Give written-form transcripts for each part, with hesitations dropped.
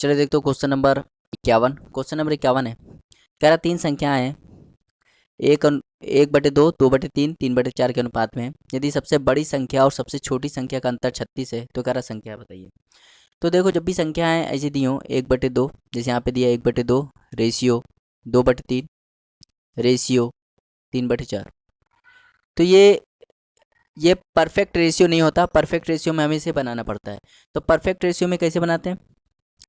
चलिए देखते हो क्वेश्चन नंबर 51। क्वेश्चन नंबर 51 है, कह रहा तीन संख्याएं हैं, एक बटे दो, दो बटे तीन, तीन बटे चार के अनुपात में है। यदि सबसे बड़ी संख्या और सबसे छोटी संख्या का अंतर 36 है तो कह रहा संख्या बताइए। तो देखो जब भी संख्याएं ऐसी दी हों, एक बटे दो, जैसे यहाँ पे दिया एक बटे दो रेशियो दो बटे तीन रेशियो तीन बटे चार, तो ये परफेक्ट रेशियो नहीं होता। परफेक्ट रेशियो में हमें इसे बनाना पड़ता है। तो परफेक्ट रेशियो में कैसे बनाते हैं?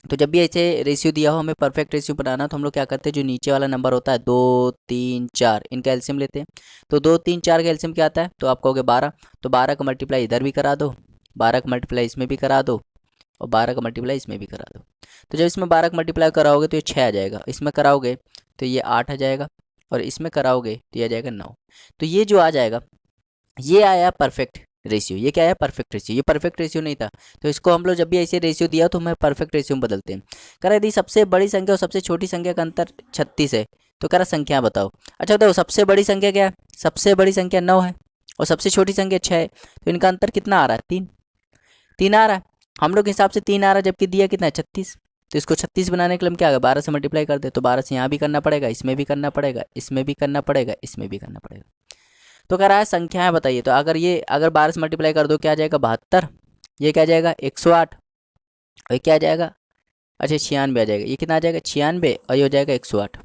तो जब भी ऐसे रेशियो दिया हो हमें परफेक्ट रेशियो बनाना, तो हम लोग क्या करते हैं, जो नीचे वाला नंबर होता है दो तीन चार, इनका एलसीएम लेते हैं। तो दो तीन चार का एलसीएम क्या आता है? तो आप कहोगे 12, तो 12 का मल्टीप्लाई इधर भी करा दो, 12 का मल्टीप्लाई इसमें भी करा दो, और 12 का मल्टीप्लाई इसमें भी करा दो। तो जब इसमें 12 का मल्टीप्लाई कराओगे तो ये 6 आ जाएगा, इसमें कराओगे तो ये 8 आ जाएगा, और इसमें कराओगे तो ये आ जाएगा 9। तो ये जो आ जाएगा ये आया परफेक्ट रेशियो। ये क्या है? Perfect ratio. ये परफेक्ट रेशियो नहीं था, तो इसको हम लोग जब भी ऐसे रेशियो दिया तो हमें परफेक्ट रेशियो में बदलते हैं। कह रहा यदि सबसे बड़ी संख्या और सबसे छोटी संख्या का अंतर 36 है तो कह रहा संख्या बताओ। अच्छा बताओ, सबसे बड़ी संख्या क्या है? सबसे बड़ी संख्या 9 है और सबसे छोटी संख्या 6 है, तो इनका अंतर कितना आ रहा है? 3। 3 आ रहा है, हम लोग के हिसाब से 3 आ रहा है, जबकि दिया कितना है? 36। तो इसको 36 बनाने के लिए हम क्या, 12 से मल्टीप्लाई कर दे, तो 12 से यहाँ भी करना पड़ेगा, इसमें भी करना पड़ेगा, इसमें भी करना पड़ेगा, इसमें भी करना पड़ेगा। तो कह रहा है संख्याएं बताइए। तो अगर 12 से मल्टीप्लाई कर दो क्या आ जाएगा? 72। ये क्या आ जाएगा? 108। और ये क्या आ जाएगा? अच्छा 96 आ जाएगा। ये कितना आ जाएगा? 96, और ये हो जाएगा 108।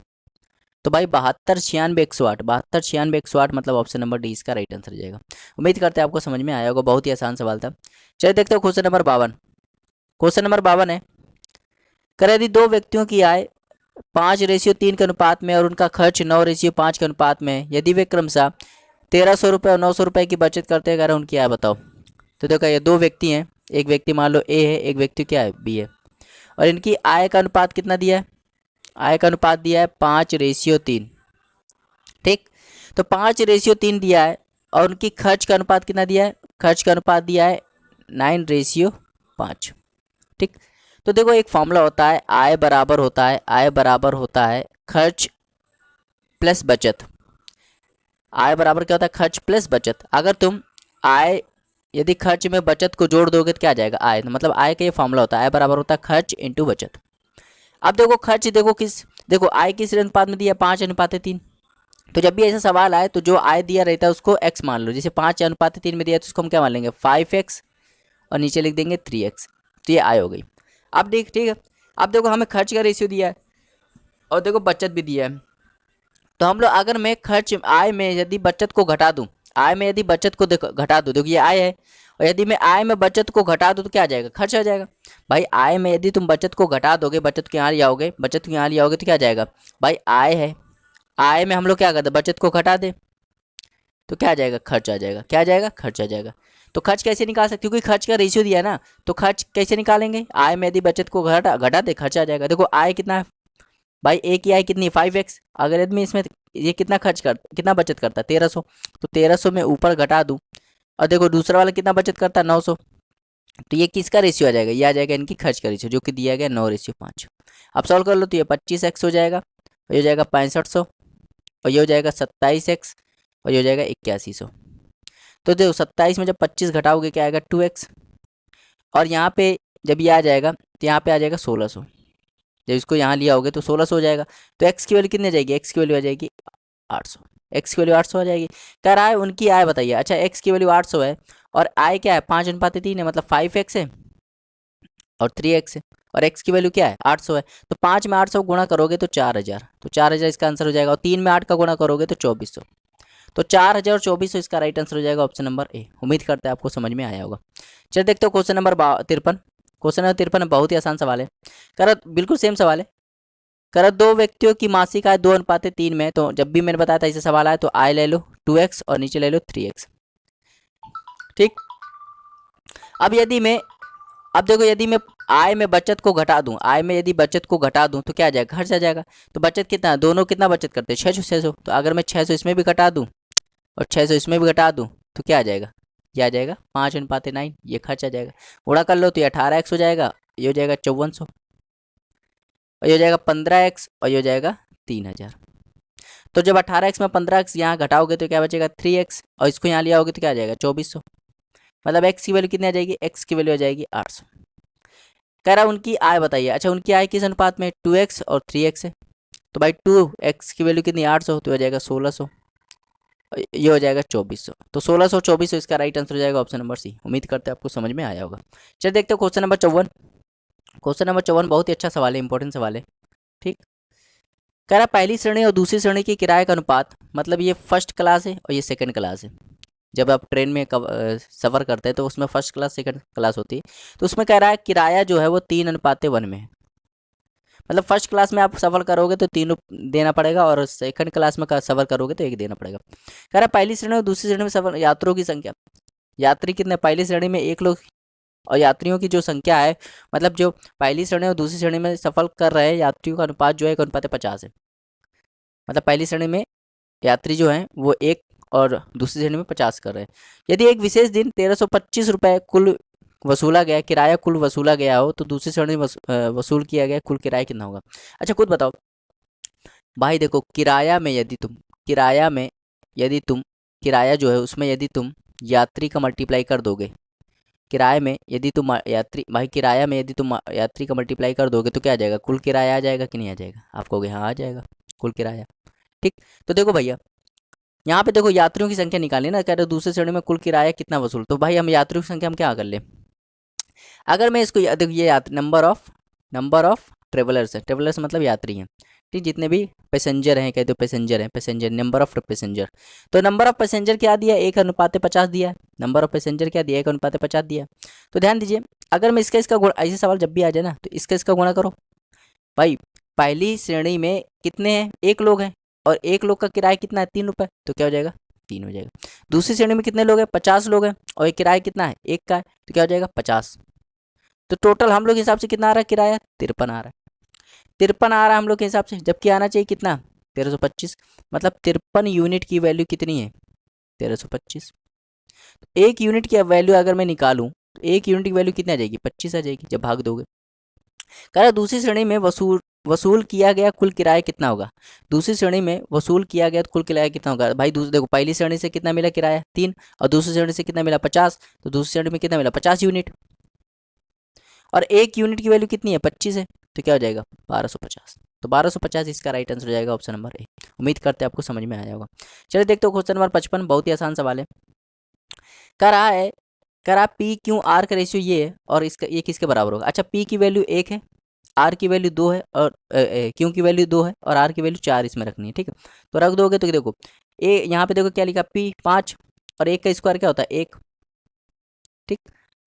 तो भाई 72 96 108, 72 96 108, मतलब ऑप्शन नंबर डी इसका राइट आंसर हो जाएगा। उम्मीद करते हैं आपको समझ में आया होगा, बहुत ही आसान सवाल था। चलिए देखते हो क्वेश्चन नंबर 52। क्वेश्चन नंबर 52 है, कह यदि दो व्यक्तियों की आय 5:3 के अनुपात में और उनका खर्च 9:5 के अनुपात में है, यदि वे क्रमशः 1300 रुपये और 900 रुपये की बचत करते हैं, अगर उनकी आय बताओ। तो देखो ये दो व्यक्ति हैं, एक व्यक्ति मान लो ए है, एक व्यक्ति क्या है? बी है, और इनकी आय का अनुपात कितना दिया है? आय का अनुपात दिया है 5:3। ठीक, तो 5:3 दिया है, और उनकी खर्च का अनुपात कितना दिया है? खर्च का अनुपात दिया है 9:5। ठीक, तो देखो एक फॉर्मूला होता है, आय बराबर होता है खर्च प्लस बचत। आय बराबर क्या होता है? खर्च प्लस बचत। अगर तुम आय यदि खर्च में बचत को जोड़ दोगे तो क्या आ जाएगा? आय। मतलब आय का ये फॉर्मूला होता है, आय बराबर होता है खर्च इंटू बचत। अब देखो खर्च, देखो आय किस अनुपात में दिया? 5:3। तो जब भी ऐसा सवाल आए तो जो आय दिया रहता है उसको x मान लो। जैसे 5:3 में दिया तो उसको हम क्या मान लेंगे? 5x, और नीचे लिख देंगे 3x। तो ये आय हो गई। अब ठीक है, अब देखो हमें खर्च का रेशियो दिया है और देखो बचत भी दिया है। तो हम लोग अगर मैं खर्च आय में यदि बचत को घटा दूं, आय में यदि बचत को देखो घटा दूं, देखो ये आय है, और यदि मैं आय में बचत को घटा दूं तो क्या आ जाएगा? खर्च आ जाएगा। भाई आय में यदि तुम बचत को घटा दोगे, बचत को यहाँ ले आओगे, बचत को यहाँ ले आओगे तो क्या आ जाएगा? भाई आय है, आय में हम लोग क्या करते हैं? बचत को घटा दे तो क्या आ जाएगा? खर्च आ जाएगा। क्या आ जाएगा? खर्च आ जाएगा। तो खर्च कैसे निकाल सकते? क्योंकि खर्च का रेशियो दिया है ना, तो खर्च कैसे निकालेंगे? आय में यदि बचत को घटा दे, खर्च आ जाएगा। देखो आय कितना है भाई? ए की आय कितनी? 5x। अगर यदि इसमें ये कितना बचत करता है? 1300। तो 1300 में ऊपर घटा दूं, और देखो दूसरा वाला कितना बचत करता है? 900। तो ये किसका रेशियो आ जाएगा? ये आ जाएगा इनकी खर्च का रेशियो, जो कि दिया गया 9:5। अब सॉल्व कर लो तो ये 25x हो जाएगा, और ये हो जाएगा 6500, और ये हो जाएगा 27x, और ये हो जाएगा 8100। तो देखो 27 में जब 25 घटाओगे क्या आएगा? 2x। और यहाँ पे जब ये आ जाएगा तो यहाँ पे आ जाएगा 1600। जब इसको यहाँ लिया होगे तो 1600 हो जाएगा। तो x की वैल्यू कितनी आ जाएगी? x की वैल्यू आ जाएगी 800। x की वैल्यू 800 आ जाएगी। कह रहा है उनकी आय बताइए। अच्छा x की वैल्यू 800 है और आय क्या है? 5:3 है, मतलब 5x है और 3x है, और x की वैल्यू क्या है? 800 है। तो 5 में 800 गुणा करोगे तो 4000, तो 4000 इसका आंसर हो जाएगा। और 3 में 8 का गुणा करोगे तो 2400। तो 4000 और 2400 इसका राइट आंसर हो जाएगा, ऑप्शन नंबर ए। उम्मीद करते हैं आपको समझ में आया होगा। चलिए देखते हो क्वेश्चन नंबर 53। क्वेश्चन नंबर 53 बहुत ही आसान सवाल है। कर बिल्कुल सेम सवाल है। कर दो व्यक्तियों की मासिक आय 2:3 में। तो जब भी मैंने बताया था इसे सवाल आया तो आय ले लो 2x और नीचे ले लो 3x। ठीक, अब देखो यदि मैं आय में बचत को घटा दूं, आय में यदि बचत को घटा दूं तो क्या आ जाएगा? खर्च आ जाएगा। तो बचत कितना है? दोनों कितना बचत करते हैं? 600। तो अगर मैं 600 इसमें भी घटा दूं और 600 इसमें भी घटा दूं तो क्या आ जाएगा? ये आ जाएगा 5:9। ये खर्च आ जाएगा। गुणा कर लो तो ये 18x हो जाएगा, ये हो जाएगा 5400, और ये हो जाएगा 15x, और ये हो जाएगा 3000। तो जब 18x में 15x यहाँ घटाओगे तो क्या बचेगा? 3x, और इसको यहाँ लिया होगे तो क्या आ जाएगा? 2400। मतलब x की वैल्यू कितनी आ जाएगी? x की वैल्यू आ जाएगी 800। कह रहा है उनकी आय बताइए। अच्छा उनकी आय किस अनुपात में, 2x और 3x है। तो भाई 2x की वैल्यू कितनी, 800, तो हो जाएगा 1600, ये हो जाएगा 2400। तो 1600 2400 इसका राइट आंसर हो जाएगा ऑप्शन नंबर सी। उम्मीद करते हैं आपको समझ में आया होगा। चलिए देखते हैं क्वेश्चन नंबर 54। क्वेश्चन नंबर 54 बहुत ही अच्छा सवाल है, इंपॉर्टेंट सवाल है। ठीक, कह रहा पहली श्रेणी और दूसरी श्रेणी के किराए का अनुपात, मतलब ये फर्स्ट क्लास है और ये सेकंड क्लास है। जब आप ट्रेन में सफ़र करते हैं तो उसमें फर्स्ट क्लास सेकंड क्लास होती है। तो उसमें कह रहा है किराया जो है वो 3:1 में है। मतलब फर्स्ट क्लास में आप सफ़र करोगे तो 3 देना पड़ेगा और सेकंड क्लास में सफ़र करोगे तो 1 देना पड़ेगा। कह रहा है पहली श्रेणी और दूसरी श्रेणी में सफ़र यात्रियों की संख्या, यात्री कितने, पहली श्रेणी में 1 लोग और यात्रियों की जो संख्या है, मतलब जो पहली श्रेणी और दूसरी श्रेणी में सफ़र कर रहे हैं यात्रियों का अनुपात जो है 1:50 है। मतलब पहली श्रेणी में यात्री जो हैं वो 1 और दूसरी श्रेणी में 50 कर रहे हैं। यदि एक विशेष दिन 1325 रुपये कुल वसूला गया, किराया कुल वसूला गया हो, तो दूसरी श्रेणी में वसूल किया गया कुल किराया कितना होगा। अच्छा खुद बताओ भाई। देखो किराया में यदि तुम किराया जो है उसमें यदि तुम यात्री का मल्टीप्लाई कर दोगे, किराए में यदि तुम यात्री भाई किराया में यदि तुम यात्री का मल्टीप्लाई कर दोगे तो क्या आ जाएगा, कुल किराया आ जाएगा कि नहीं आ जाएगा। आप कहोगे हाँ आ जाएगा कुल किराया। ठीक, तो देखो भैया यहाँ पे देखो यात्रियों की संख्या निकाली ना, कह रहे दूसरे श्रेणी में कुल किराया कितना वसूल, तो भाई हम यात्रियों की संख्या हम क्या कर ले, अगर मैं इसको देखो ये नंबर ऑफ ट्रेवलर्स है, ट्रेवलर्स मतलब यात्री हैं। ठीक, जितने भी पैसेंजर हैं, कहते हो पैसेंजर हैं, पैसेंजर नंबर ऑफ पैसेंजर। तो नंबर ऑफ पैसेंजर क्या दिया, 1:50 दिया है। नंबर ऑफ पैसेंजर क्या दिया, 1:50 दिया है। तो ध्यान दीजिए अगर मैं इसका गुणा, ऐसे सवाल जब भी आ जाए ना तो इसका गुणा करो। भाई पहली श्रेणी में कितने हैं, 1 लोग हैं और 1 लोग का किराया कितना है, 3 रुपये, तो क्या हो जाएगा 3 हो जाएगा। दूसरी श्रेणी में कितने लोग हैं, 50 लोग हैं और एक किराया कितना है, 1 का है, तो क्या हो जाएगा 50। तो टोटल हम लोग के हिसाब से कितना आ रहा है किराया, 53 आ रहा है। 53 आ रहा है हम लोग के हिसाब से, जबकि आना चाहिए कितना 1325। मतलब 53 यूनिट की वैल्यू कितनी है 1325। एक यूनिट की वैल्यू अगर मैं निकालूं तो एक यूनिट की वैल्यू कितनी आ जाएगी, 25 आ जाएगी जब भाग दोगे। कह रहा दूसरी श्रेणी में वसूल किया गया कुल किराया कितना होगा। दूसरी श्रेणी में वसूल किया गया कुल किराया कितना होगा। भाई दूसरी देखो पहली श्रेणी से कितना मिला किराया 3 और दूसरी श्रेणी से कितना मिला 50, तो दूसरी श्रेणी में कितना मिला 50 यूनिट और एक यूनिट की वैल्यू कितनी है 25 है, तो क्या हो जाएगा 1250। तो 1250 इसका राइट आंसर हो जाएगा ऑप्शन नंबर ए। उम्मीद करते हैं आपको समझ में आया होगा। चलिए देखते हो क्वेश्चन नंबर 55, बहुत ही आसान सवाल है। कह रहा पी क्यू आर का रेशियो ये है और इसका ये किसके बराबर होगा। अच्छा पी की वैल्यू 1 है, आर की वैल्यू 2 है और क्यू की वैल्यू 2 है और आर की वैल्यू 4 इसमें रखनी है। ठीक है, तो रख दोगे तो देखो ए यहाँ पे देखो क्या लिखा पी 5 और 1 का स्क्वायर क्या होता है 1। ठीक,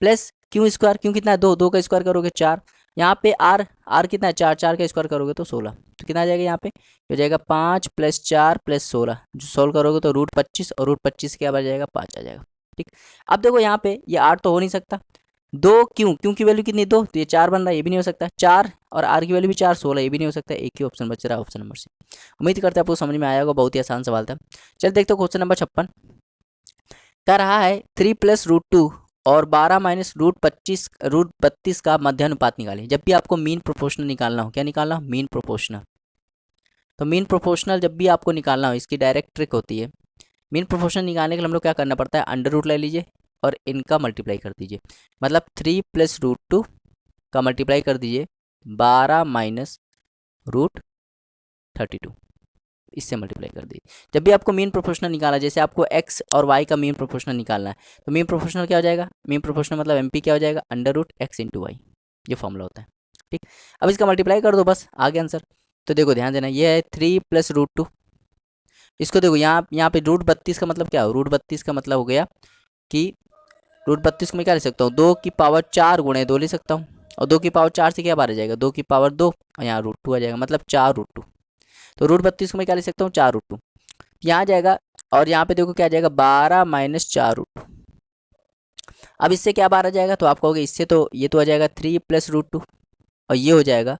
प्लस क्यू स्क्वायर, क्यू कितना है 2, 2 का स्क्वायर करोगे 4। यहाँ पे आर कितना है 4, 4 का स्क्वायर करोगे तो 16। तो कितना आ जाएगा यहाँ पे हो जाएगा 5 + 4 + 16, जो सोल्व करोगे तो √25 और √25 क्या बन जाएगा 5 आ जाएगा। ठीक, अब देखो यहाँ पे ये 8 तो हो नहीं सकता, 2 क्यू की वैल्यू कितनी 2, तो ये 4 बन रहा है, ये भी नहीं हो सकता। 4 और आर की वैल्यू भी 4, 16, ये भी नहीं हो सकता। एक ही ऑप्शन बच रहा है ऑप्शन नंबर सी। उम्मीद करते हैं आपको समझ में आया होगा, बहुत ही आसान सवाल था। चल देखते हो क्वेश्चन नंबर 56। कह रहा है 3 + √2 और 12 - √32 का मध्यानुपात निकालें। जब भी आपको मीन प्रोपोर्शनल निकालना हो, क्या निकालना हो मीन प्रोपोर्शनल। तो मीन प्रोपोर्शनल जब भी आपको निकालना हो इसकी डायरेक्ट ट्रिक होती है। मीन प्रोपोर्शनल निकालने के लिए हम लोग क्या करना पड़ता है, अंडर रूट ले लीजिए और इनका मल्टीप्लाई कर दीजिए। मतलब 3 + √2 का मल्टीप्लाई कर दीजिए 12 - √32, इससे मल्टीप्लाई कर दी। जब भी आपको मीन प्रोपोर्शनल निकालना है, जैसे आपको x और y का मीन प्रोपोर्शनल निकालना है, तो मीन प्रोपोर्शनल क्या हो जाएगा, मीन प्रोपोर्शनल मतलब MP क्या हो जाएगा √x × y, ये फॉर्मूला होता है। ठीक, अब इसका मल्टीप्लाई कर दो बस आ गया आंसर। तो देखो ध्यान देना ये है 3 + √2, इसको देखो यहाँ पे √32 का मतलब क्या हो, √32 का मतलब हो गया कि √32 को मैं क्या ले सकता हूँ 2 की पावर 4 × 2 ले सकता हूँ और 2 की पावर 4 से क्या बाहर आ जाएगा 2 की पावर 2 और यहाँ √2 आ जाएगा, मतलब 4√2। तो √32 को मैं क्या ले सकता हूँ 4√2 यहाँ आ जाएगा और यहाँ पे देखो क्या आ जाएगा 12 - 4√2। अब इससे क्या बाहर आ जाएगा, तो आप कहोगे इससे तो ये तो आ जाएगा 3 + √2 और ये हो जाएगा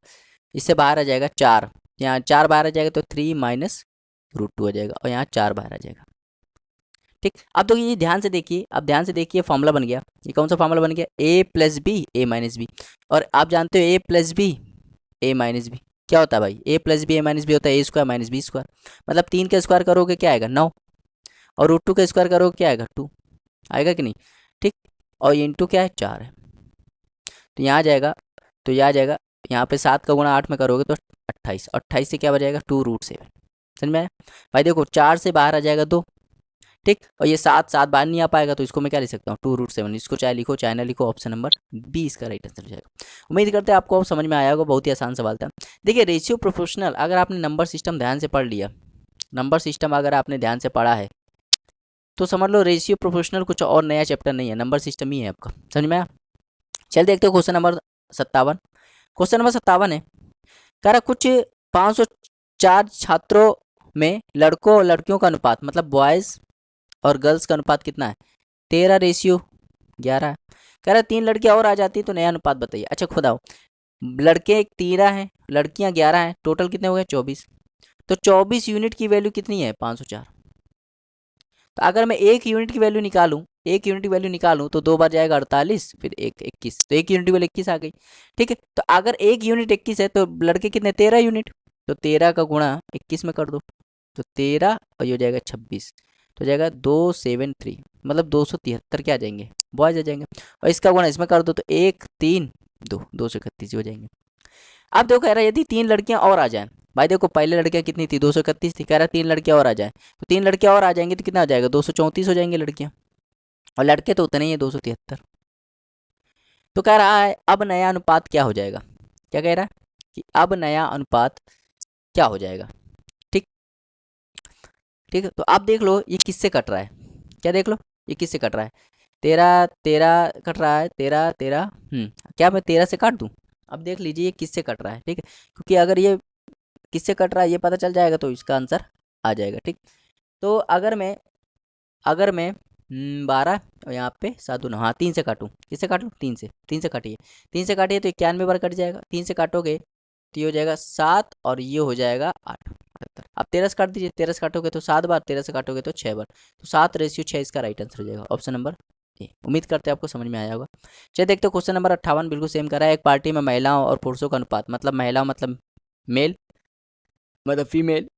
इससे बाहर आ जाएगा 4, यहाँ 4 बाहर आ जाएगा तो 3 - √2 आ जाएगा और यहाँ 4 बाहर आ जाएगा। ठीक, अब तो ये ध्यान से देखिए, अब ध्यान से देखिए फॉर्मूला बन गया। ये कौन सा फॉर्मूला बन गया, a + b a - b। और आप जानते हो a + b a - b क्या होता है भाई, a + b a - b होता है a² - b²। मतलब 3 का स्क्वायर करोगे क्या आएगा 9 और √2 का स्क्वायर करोगे क्या आएगा 2 आएगा कि नहीं। ठीक, और ये इंटू क्या है 4 है, तो यहाँ आ जाएगा तो यह आ जाएगा, यहाँ पे 7 का गुणा 8 में करोगे तो 28, 28 से क्या बचेगा 2√7। समझ में आया भाई? देखो 4 से बाहर आ जाएगा 2, ठीक, और ये 7 बाहर नहीं आ पाएगा तो इसको मैं क्या लिख सकता हूँ 2√7। इसको चाहे लिखो चाहे ना लिखो, ऑप्शन नंबर बी इसका राइट आंसर हो जाएगा। उम्मीद करते हैं आपको अब समझ में आया होगा, बहुत ही आसान सवाल था। देखिए रेशियो प्रोपोर्शनल अगर आपने नंबर सिस्टम ध्यान से पढ़ लिया, नंबर सिस्टम अगर आपने ध्यान से पढ़ा है तो समझ लो रेशियो प्रोपोर्शनल कुछ और नया चैप्टर नहीं है, नंबर सिस्टम ही है आपका। समझ में आया? चल देखते हो क्वेश्चन नंबर 57। क्वेश्चन नंबर 57 है, कह रहा कुछ 504 छात्रों में लड़कों और लड़कियों का अनुपात, मतलब बॉयज़ और गर्ल्स का अनुपात कितना है? 13:11। कह रहा 3 लड़कियां और आ जाती तो नया अनुपात बताइए। अच्छा खुद आओ, लड़के 13 हैं, लड़कियां 11 हैं, टोटल कितने हो गए 24। तो 24 यूनिट की वैल्यू कितनी है 504। तो अगर मैं 1 यूनिट की वैल्यू निकालूं, 1 यूनिट की वैल्यू निकालूं तो 2 बार जाएगा 48, फिर 1 21, तो 1 यूनिट की वैल्यू 21 आ गई। ठीक है, तो अगर 1 यूनिट 21 है तो लड़के कितने 13 यूनिट, तो 13 का गुणा 21 में कर दो तो 13 और ये हो जाएगा 26, तो जाएगा 273, मतलब 273 क्या आ जाएंगे बॉयज आ जाएंगे, और इसका गुणा इसमें कर दो तो 1 3 2 231 हो जाएंगे। अब देखो कह रहा है यदि 3 लड़कियां और आ जाएं, भाई देखो पहले लड़कियां कितनी थी 231 थी, कह रहा है 3 लड़कियां और आ जाएं, तो 3 लड़कियां और आ जाएंगी तो कितना आ जाएगा 234 हो जाएंगे लड़कियां, और लड़के तो उतने ही है 273। तो कह रहा है अब नया अनुपात क्या हो जाएगा, क्या कह रहा है कि अब नया अनुपात क्या हो जाएगा। ठीक, ठीक है, तो आप देख लो ये किससे कट रहा है, क्या देख लो ये किससे कट रहा है, 13 13 कट रहा है, 13 13, क्या मैं 13 से काट दूं? अब देख लीजिए ये किससे कट रहा है, ठीक है, क्योंकि अगर ये किससे कट रहा है ये पता चल जाएगा तो इसका आंसर आ जाएगा। ठीक, तो अगर मैं 12 और यहाँ पे 7 दूना, हाँ 3 से काटूँ, किससे काटूँ 3 से काटिए, 3 से काटिए तो 91 बार कट जाएगा, 3 से काटोगे तो ये हो जाएगा 7 और ये हो जाएगा 8 78। अब 13 से काट दीजिए, 13 से काटोगे तो 7 बार, 13 से काटोगे तो 6 बार, तो 7:6 इसका राइट आंसर हो जाएगा, ऑप्शन नंबर ए। उम्मीद करते हैं आपको समझ में आया होगा। चलिए देखते हो क्वेश्चन नंबर 58 बिल्कुल सेम कर रहा है, एक पार्टी में महिलाओं और पुरुषों का अनुपात, मतलब महिलाओं मतलब मेल, मतलब फीमेल,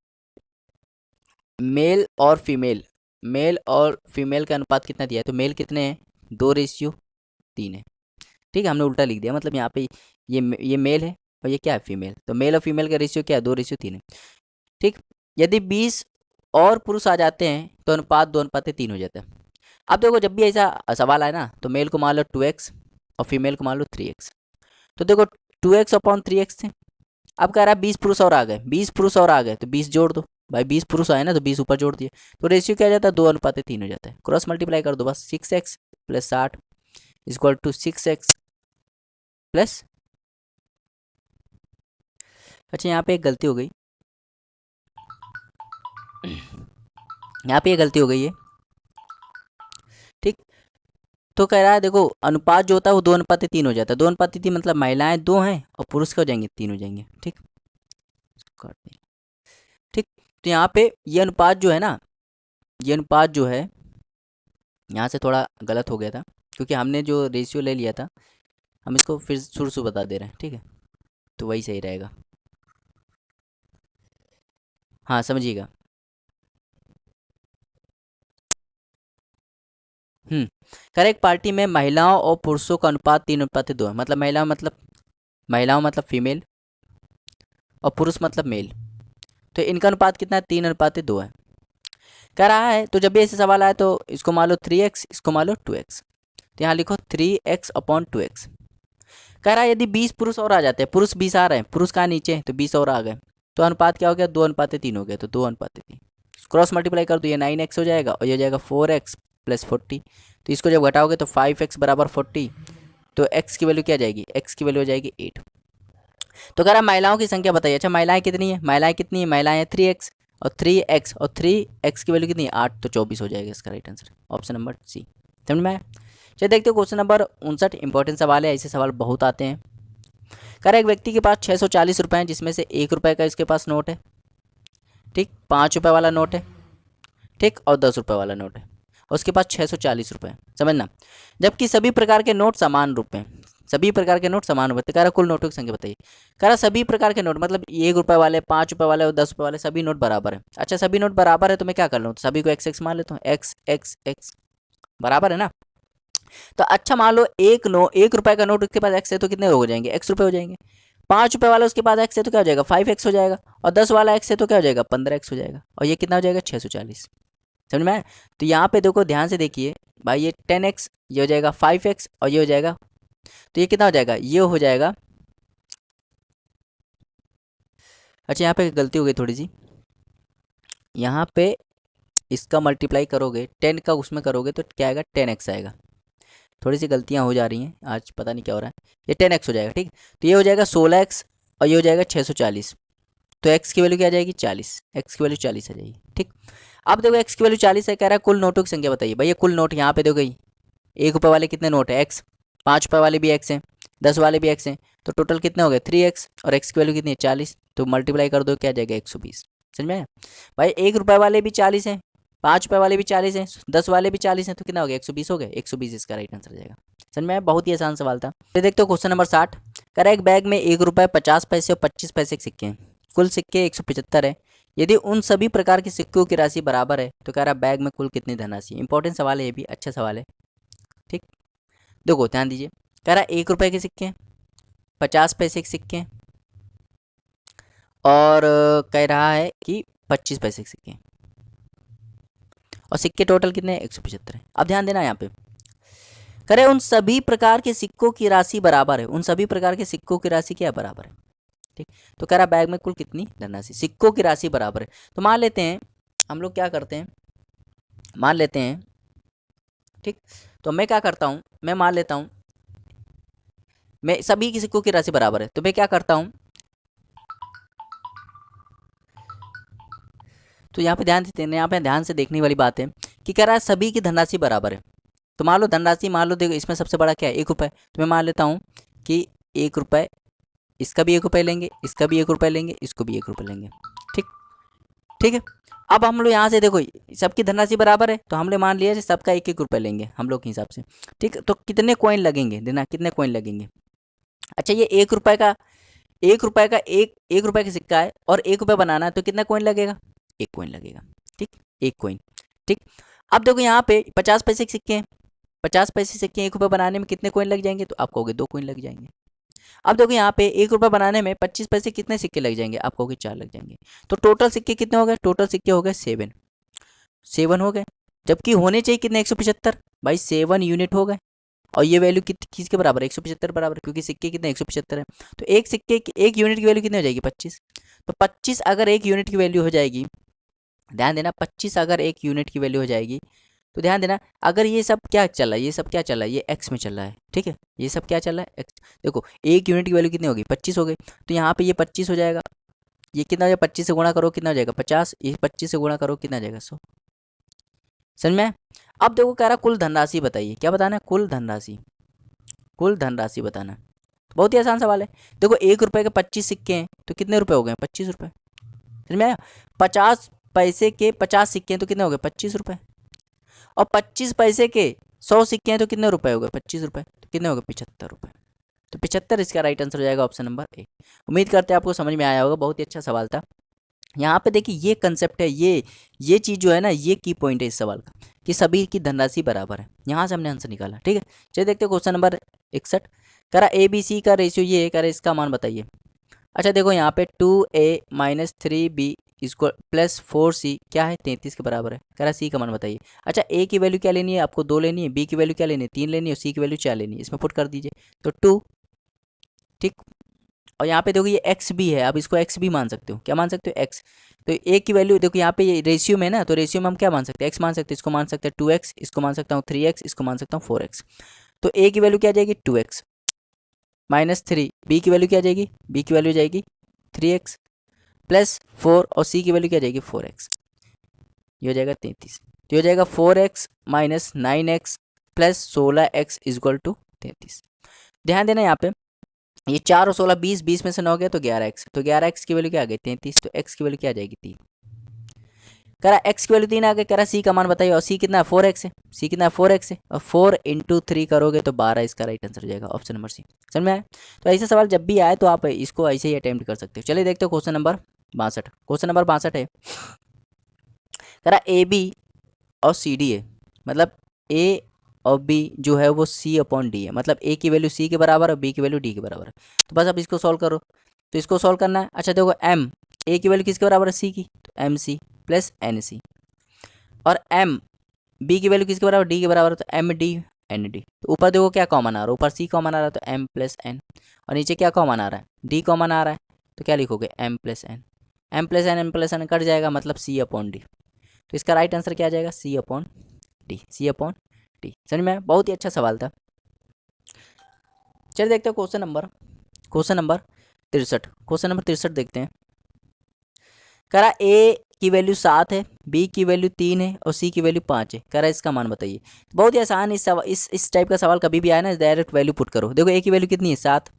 मेल और फीमेल का अनुपात कितना दिया है, तो मेल कितने हैं 2:3 है। ठीक है, हमने उल्टा लिख दिया, मतलब यहाँ पे ये मेल है और ये क्या है फीमेल, तो मेल और फीमेल का रेशियो क्या है 2:3 है। ठीक, यदि 20 और पुरुष आ जाते हैं तो अनुपात 2:3 हो जाता है। अब देखो जब भी ऐसा सवाल आए ना तो मेल को मान लो 2x और फीमेल को मान लो 3x, तो देखो 2x/3x थे, अब कह रहा है 20 पुरुष और आ गए, 20 पुरुष और आ गए तो 20 जोड़ दो, भाई 20 पुरुष आए ना तो 20 ऊपर जोड़ दिए, तो रेशियो क्या आ जाता है 2:3 हो जाता है। क्रॉस मल्टीप्लाई कर दो बस, 6x + 60 = 6x प्लस, अच्छा यहाँ पे एक गलती हो गई, यहाँ पे ये गलती हो गई है। ठीक, तो कह रहा है देखो अनुपात जो होता है वो 2:3 हो जाता है, 2:3 मतलब महिलाएं 2 हैं और पुरुष क्या हो जाएंगे 3 हो जाएंगे। ठीक, ठीक, तो यहाँ पे ये अनुपात जो है ना, ये अनुपात जो है यहाँ से थोड़ा गलत हो गया था, क्योंकि हमने जो रेशियो ले लिया था हम इसको फिर शुरू से बता दे रहे हैं। ठीक है, तो वही सही रहेगा, हाँ समझिएगा। करेक्ट, पार्टी में महिलाओं और पुरुषों का अनुपात 3:2 है, मतलब महिलाओं मतलब फीमेल और पुरुष मतलब मेल, तो इनका अनुपात कितना है 3:2 है। कह रहा है तो जब भी ऐसे सवाल आए तो इसको मान लो 3x, इसको मान लो 2x, तो यहाँ लिखो 3x/2x। कह रहा है यदि 20 पुरुष और आ जाते हैं, पुरुष 20 आ रहे हैं, पुरुष कहाँ नीचे तो 20 और आ गए, तो अनुपात क्या हो गया 2:3 हो गया, तो 2:3 क्रॉस मल्टीप्लाई कर दो, ये 9x हो जाएगा और ये हो जाएगा 4x + 40, तो इसको जब घटाओगे तो 5x = 40, तो x की वैल्यू क्या जाएगी, x की वैल्यू हो जाएगी 8। तो कह रहा है महिलाओं की संख्या बताइए, अच्छा महिलाएं कितनी है, महिलाएं हैं 3x और 3x की वैल्यू कितनी है 8, तो 24 हो जाएगा इसका right answer, option number C. समझ में आया? चलिए देखते हो क्वेश्चन नंबर 59, इंपॉर्टेंट सवाल है, ऐसे सवाल बहुत आते हैं। कह रहा है एक व्यक्ति के पास 640 रुपये हैं, जिसमें से 1 रुपये का इसके पास नोट है, ठीक, 5 रुपये वाला नोट है, ठीक, और 10 रुपये वाला नोट है, और उसके पास 640 रुपये, समझना, जबकि सभी प्रकार के नोट समान रूप में, सभी प्रकार के नोट समान रूप में, तो कह रहा कुल नोटों की संख्या बताइए। कह रहा सभी प्रकार के नोट मतलब 1 रुपये वाले, 5 रुपये वाले और 10 रुपये वाले सभी नोट बराबर है। अच्छा सभी नोट बराबर है तो मैं क्या कर लूँ, तो सभी को x मान लेता हूँ, x x x बराबर है ना, तो अच्छा मान लो एक रुपए का नोट उसके पास एक्स है तो कितने हो जाएंगे, एक्स रुपए हो जाएंगे। 5 रुपए वाला उसके पास एक्स है तो क्या हो जाएगा, 5x हो जाएगा। और 10 वाला एक्स है तो क्या हो जाएगा, 15x हो जाएगा। और ये कितना हो जाएगा, 640। समझ में आया? तो यहाँ पे देखो ध्यान से देखिए भाई, ये 10x, ये हो जाएगा 5x और ये हो जाएगा, तो ये कितना हो जाएगा, ये हो जाएगा। अच्छा यहाँ पे गलती हो गई थोड़ी सी, यहाँ पे इसका मल्टीप्लाई करोगे 10 का उसमें करोगे तो क्या आएगा, 10x आएगा। थोड़ी सी गलतियाँ हो जा रही हैं आज, पता नहीं क्या हो रहा है। ये 10x हो जाएगा, ठीक। तो ये हो जाएगा 16x और ये हो जाएगा 640। तो x की वैल्यू क्या आ जाएगी, 40। x की वैल्यू 40 आ जाएगी, ठीक। अब देखो x की वैल्यू 40 है, कह रहा है कुल नोटों की संख्या बताइए। भैया कुल नोट यहाँ पे देखो गई, 1 रुपये वाले कितने नोट है, x। 5 रुपये वाले भी x हैं, 10 वाले भी x हैं, तो टोटल कितने हो गए 3x। और x की वैल्यू कितनी है, 40। तो मल्टीप्लाई कर दो, क्या आ जाएगा, 120। समझ में आया? भाई 1 रुपये वाले भी 40 हैं, 5 रुपये वाले भी 40 हैं, 10 वाले भी 40 हैं, तो कितना हो गया, 120 हो गए। 120 इसका राइट आंसर हो जाएगा। समझ में आया? बहुत ही आसान सवाल था। फिर देखते हो क्वेश्चन नंबर 60। कह रहा है एक बैग में 1 रुपये 50 पैसे और 25 पैसे के सिक्के हैं। कुल सिक्के 175 है। यदि उन सभी प्रकार के सिक्कों की राशि बराबर है तो कह रहा है बैग में कुल कितनी धनराशि। इंपॉर्टेंट सवाल है, ये भी अच्छा सवाल है, ठीक। देखो ध्यान दीजिए, कह रहा है 1 रुपये के सिक्के हैं, 50 पैसे के सिक्के हैं और कह रहा है कि 25 पैसे के सिक्के हैं। और सिक्के टोटल कितने हैं, 175 है। अब ध्यान देना यहाँ पे, करे उन सभी प्रकार के सिक्कों की राशि बराबर है। उन सभी प्रकार के सिक्कों की राशि क्या बराबर है, ठीक। तो कह रहा बैग में कुल कितनी धनराशि, सिक्कों की राशि बराबर है। तो मान लेते हैं, हम लोग क्या करते हैं, मान लेते हैं, ठीक। तो मैं क्या करता हूँ, मैं मान लेता हूँ मैं सभी की सिक्कों की राशि बराबर है, तो मैं क्या करता हूँ, तो यहाँ पे ध्यान देते हैं, यहाँ पे ध्यान से देखने वाली बात है कि कह रहा है सभी की धनराशि बराबर है। तो मान लो धनराशि, मान लो देखो इसमें सबसे बड़ा क्या है, 1 रुपये। तो मैं मान लेता हूँ कि 1 रुपये, इसका भी 1 रुपये लेंगे, इसका भी 1 रुपये लेंगे, इसको भी 1 रुपये लेंगे, ठीक। ठीक है। अब हम लोग यहाँ से देखो सबकी धनराशि बराबर है, तो हमने मान लिया सबका 1 1 रुपये लेंगे हम लोग के हिसाब से, ठीक। तो कितने कॉइन लगेंगे, देना कितने कॉइन लगेंगे। अच्छा ये 1 रुपये का, 1 रुपये का एक रुपये का सिक्का है और 1 रुपये बनाना है, तो कितना कॉइन लगेगा, 1 कॉइन लगेगा, ठीक। 1 कॉइन, ठीक। अब देखो यहाँ पे 50 पैसे के सिक्के हैं, 50 पैसे सिक्के 1 रुपये बनाने में कितने कॉइन लग जाएंगे, तो आप कहोगे 2 कॉइन लग जाएंगे। अब देखो यहाँ पे 1 रुपये बनाने में 25 पैसे कितने सिक्के लग जाएंगे, आप कहोगे 4 लग जाएंगे। तो टोटल सिक्के कितने हो गए, टोटल सिक्के हो गए 7 हो गए। जबकि होने चाहिए कितने, 175। भाई 7 यूनिट हो गए। और ये वैल्यू किसके बराबर है, 175 बराबर, क्योंकि सिक्के कितने 175 है। तो एक सिक्के की 1 यूनिट की वैल्यू कितनी हो जाएगी, 25। तो 25 अगर 1 यूनिट की वैल्यू हो जाएगी, ध्यान देना 25 अगर 1 यूनिट की वैल्यू हो जाएगी, तो ध्यान देना अगर ये सब क्या चल रहा है, ये सब क्या चल रहा है, ये एक्स में चल रहा है, ठीक है। ये सब क्या चल रहा है, एक्स। देखो 1 यूनिट की वैल्यू कितनी होगी, 25 हो गई। तो यहाँ पे ये 25 हो जाएगा, ये कितना हो जाएगा, 25 से गुणा करो कितना हो जाएगा 50, ये 25 से गुणा करो कितना हो जाएगा 100। समझ में? अब देखो कह रहा कुल धनराशि बताइए, क्या बताना है, कुल धनराशि, कुल धनराशि बताना। बहुत ही आसान सवाल है। देखो 1 रुपये के 25 सिक्के हैं तो कितने रुपए हो गए, 25 रुपये। समझ में आया? 50 पैसे के 50 सिक्के हैं तो कितने हो गए, 25 रुपये। और 25 पैसे के 100 सिक्के हैं तो कितने रुपए हो गए, 25 रुपये। तो कितने हो गए, 75 रुपये। तो 75 इसका राइट आंसर हो जाएगा, ऑप्शन नंबर ए। उम्मीद करते हैं आपको समझ में आया होगा, बहुत ही अच्छा सवाल था। यहाँ पे देखिए ये कंसेप्ट है, ये चीज़ जो है ना, ये की पॉइंट है इस सवाल का, कि सभी की धनराशि बराबर है। यहाँ से हमने आंसर निकाला, ठीक है। चलिए देखते हैं क्वेश्चन नंबर 61। करा ए बी सी का रेशियो ये है, करा इसका मान बताइए। अच्छा देखो यहाँ पे 2a माइनस 3b इसको प्लस 4c क्या है, 33 के बराबर है। कह रहा सी का मान बताइए। अच्छा a की वैल्यू क्या लेनी है आपको, 2 लेनी है, b की वैल्यू क्या लेनी है, 3 लेनी है, और c की वैल्यू 4 लेनी है। इसमें पुट कर दीजिए तो 2, ठीक। और यहाँ पे देखो ये x भी है, आप इसको x भी मान सकते हो, क्या मान सकते हो, x। तो a की वैल्यू देखो यहाँ पे ये रेशियो में ना, तो रेशियो में हम क्या मान सकते हैं, x मान सकते हैं, इसको मान सकते हैं 2x, इसको मान सकता हूँ 3x, इसको मान सकता हूँ 4x। तो a की वैल्यू क्या आ जाएगी, 2x माइनस 3, b की वैल्यू क्या आ जाएगी, b की वैल्यू जाएगी 3x प्लस 4, और c की वैल्यू क्या जाएगी 4x। ये हो जाएगा 33। तो ये हो जाएगा 4x minus 9x plus 16x equal to 33। ध्यान देना यहाँ पे ये 4 और 16 20, 20 में से 9 गया तो 11x, तो 11x की वैल्यू क्या आ गई 33। तो x की वैल्यू क्या आ जाएगी 3। करा x की वैल्यू 3 आ गई, करा c का मान बताइए। और c कितना है 4x है, c कितना है 4x है, और 4 इंटू 3 करोगे तो 12 इसका राइट आंसर हो जाएगा, ऑप्शन नंबर सी। समझ में आया? तो ऐसे सवाल जब भी आए तो आप इसको ऐसे ही अटेम्प्ट कर सकते हो। चलिए देखते हो क्वेश्चन नंबर 62। क्वेश्चन नंबर 62 है, करा ए बी और सी डी है, मतलब ए और बी जो है वो सी अपॉन डी है, मतलब ए की वैल्यू सी के बराबर और बी की वैल्यू डी के बराबर है। तो बस अब इसको सॉल्व करो, तो इसको सॉल्व करना है। अच्छा देखो एम, ए की वैल्यू किसके बराबर है, सी की, तो M C plus N C, और एम बी की वैल्यू किसके बराबर, डी के बराबर, तो एम डी एन डी। तो ऊपर देखो क्या कॉमन आ रहा है, ऊपर सी कॉमन आ रहा है तो एम प्लस एन, और नीचे क्या कॉमन आ रहा है, डी कॉमन आ रहा है, तो क्या लिखोगे M plus N, M plus N, M plus N cut जाएगा, मतलब सी अपॉन डी। तो इसका राइट आंसर क्या आ जाएगा, सी अपॉन डी, सी अपॉन डी। समझ में आया? बहुत ही अच्छा सवाल था। चलिए देखते हैं क्वेश्चन नंबर 63। क्वेश्चन नंबर 63 देखते हैं। करा ए की वैल्यू 7 है, बी की वैल्यू 3 है और सी की वैल्यू 5 है। करा इसका मान बताइए। बहुत ही आसान, इस टाइप का सवाल कभी भी आया ना, डायरेक्ट वैल्यू पुट करो। देखो ए की वैल्यू कितनी है 7,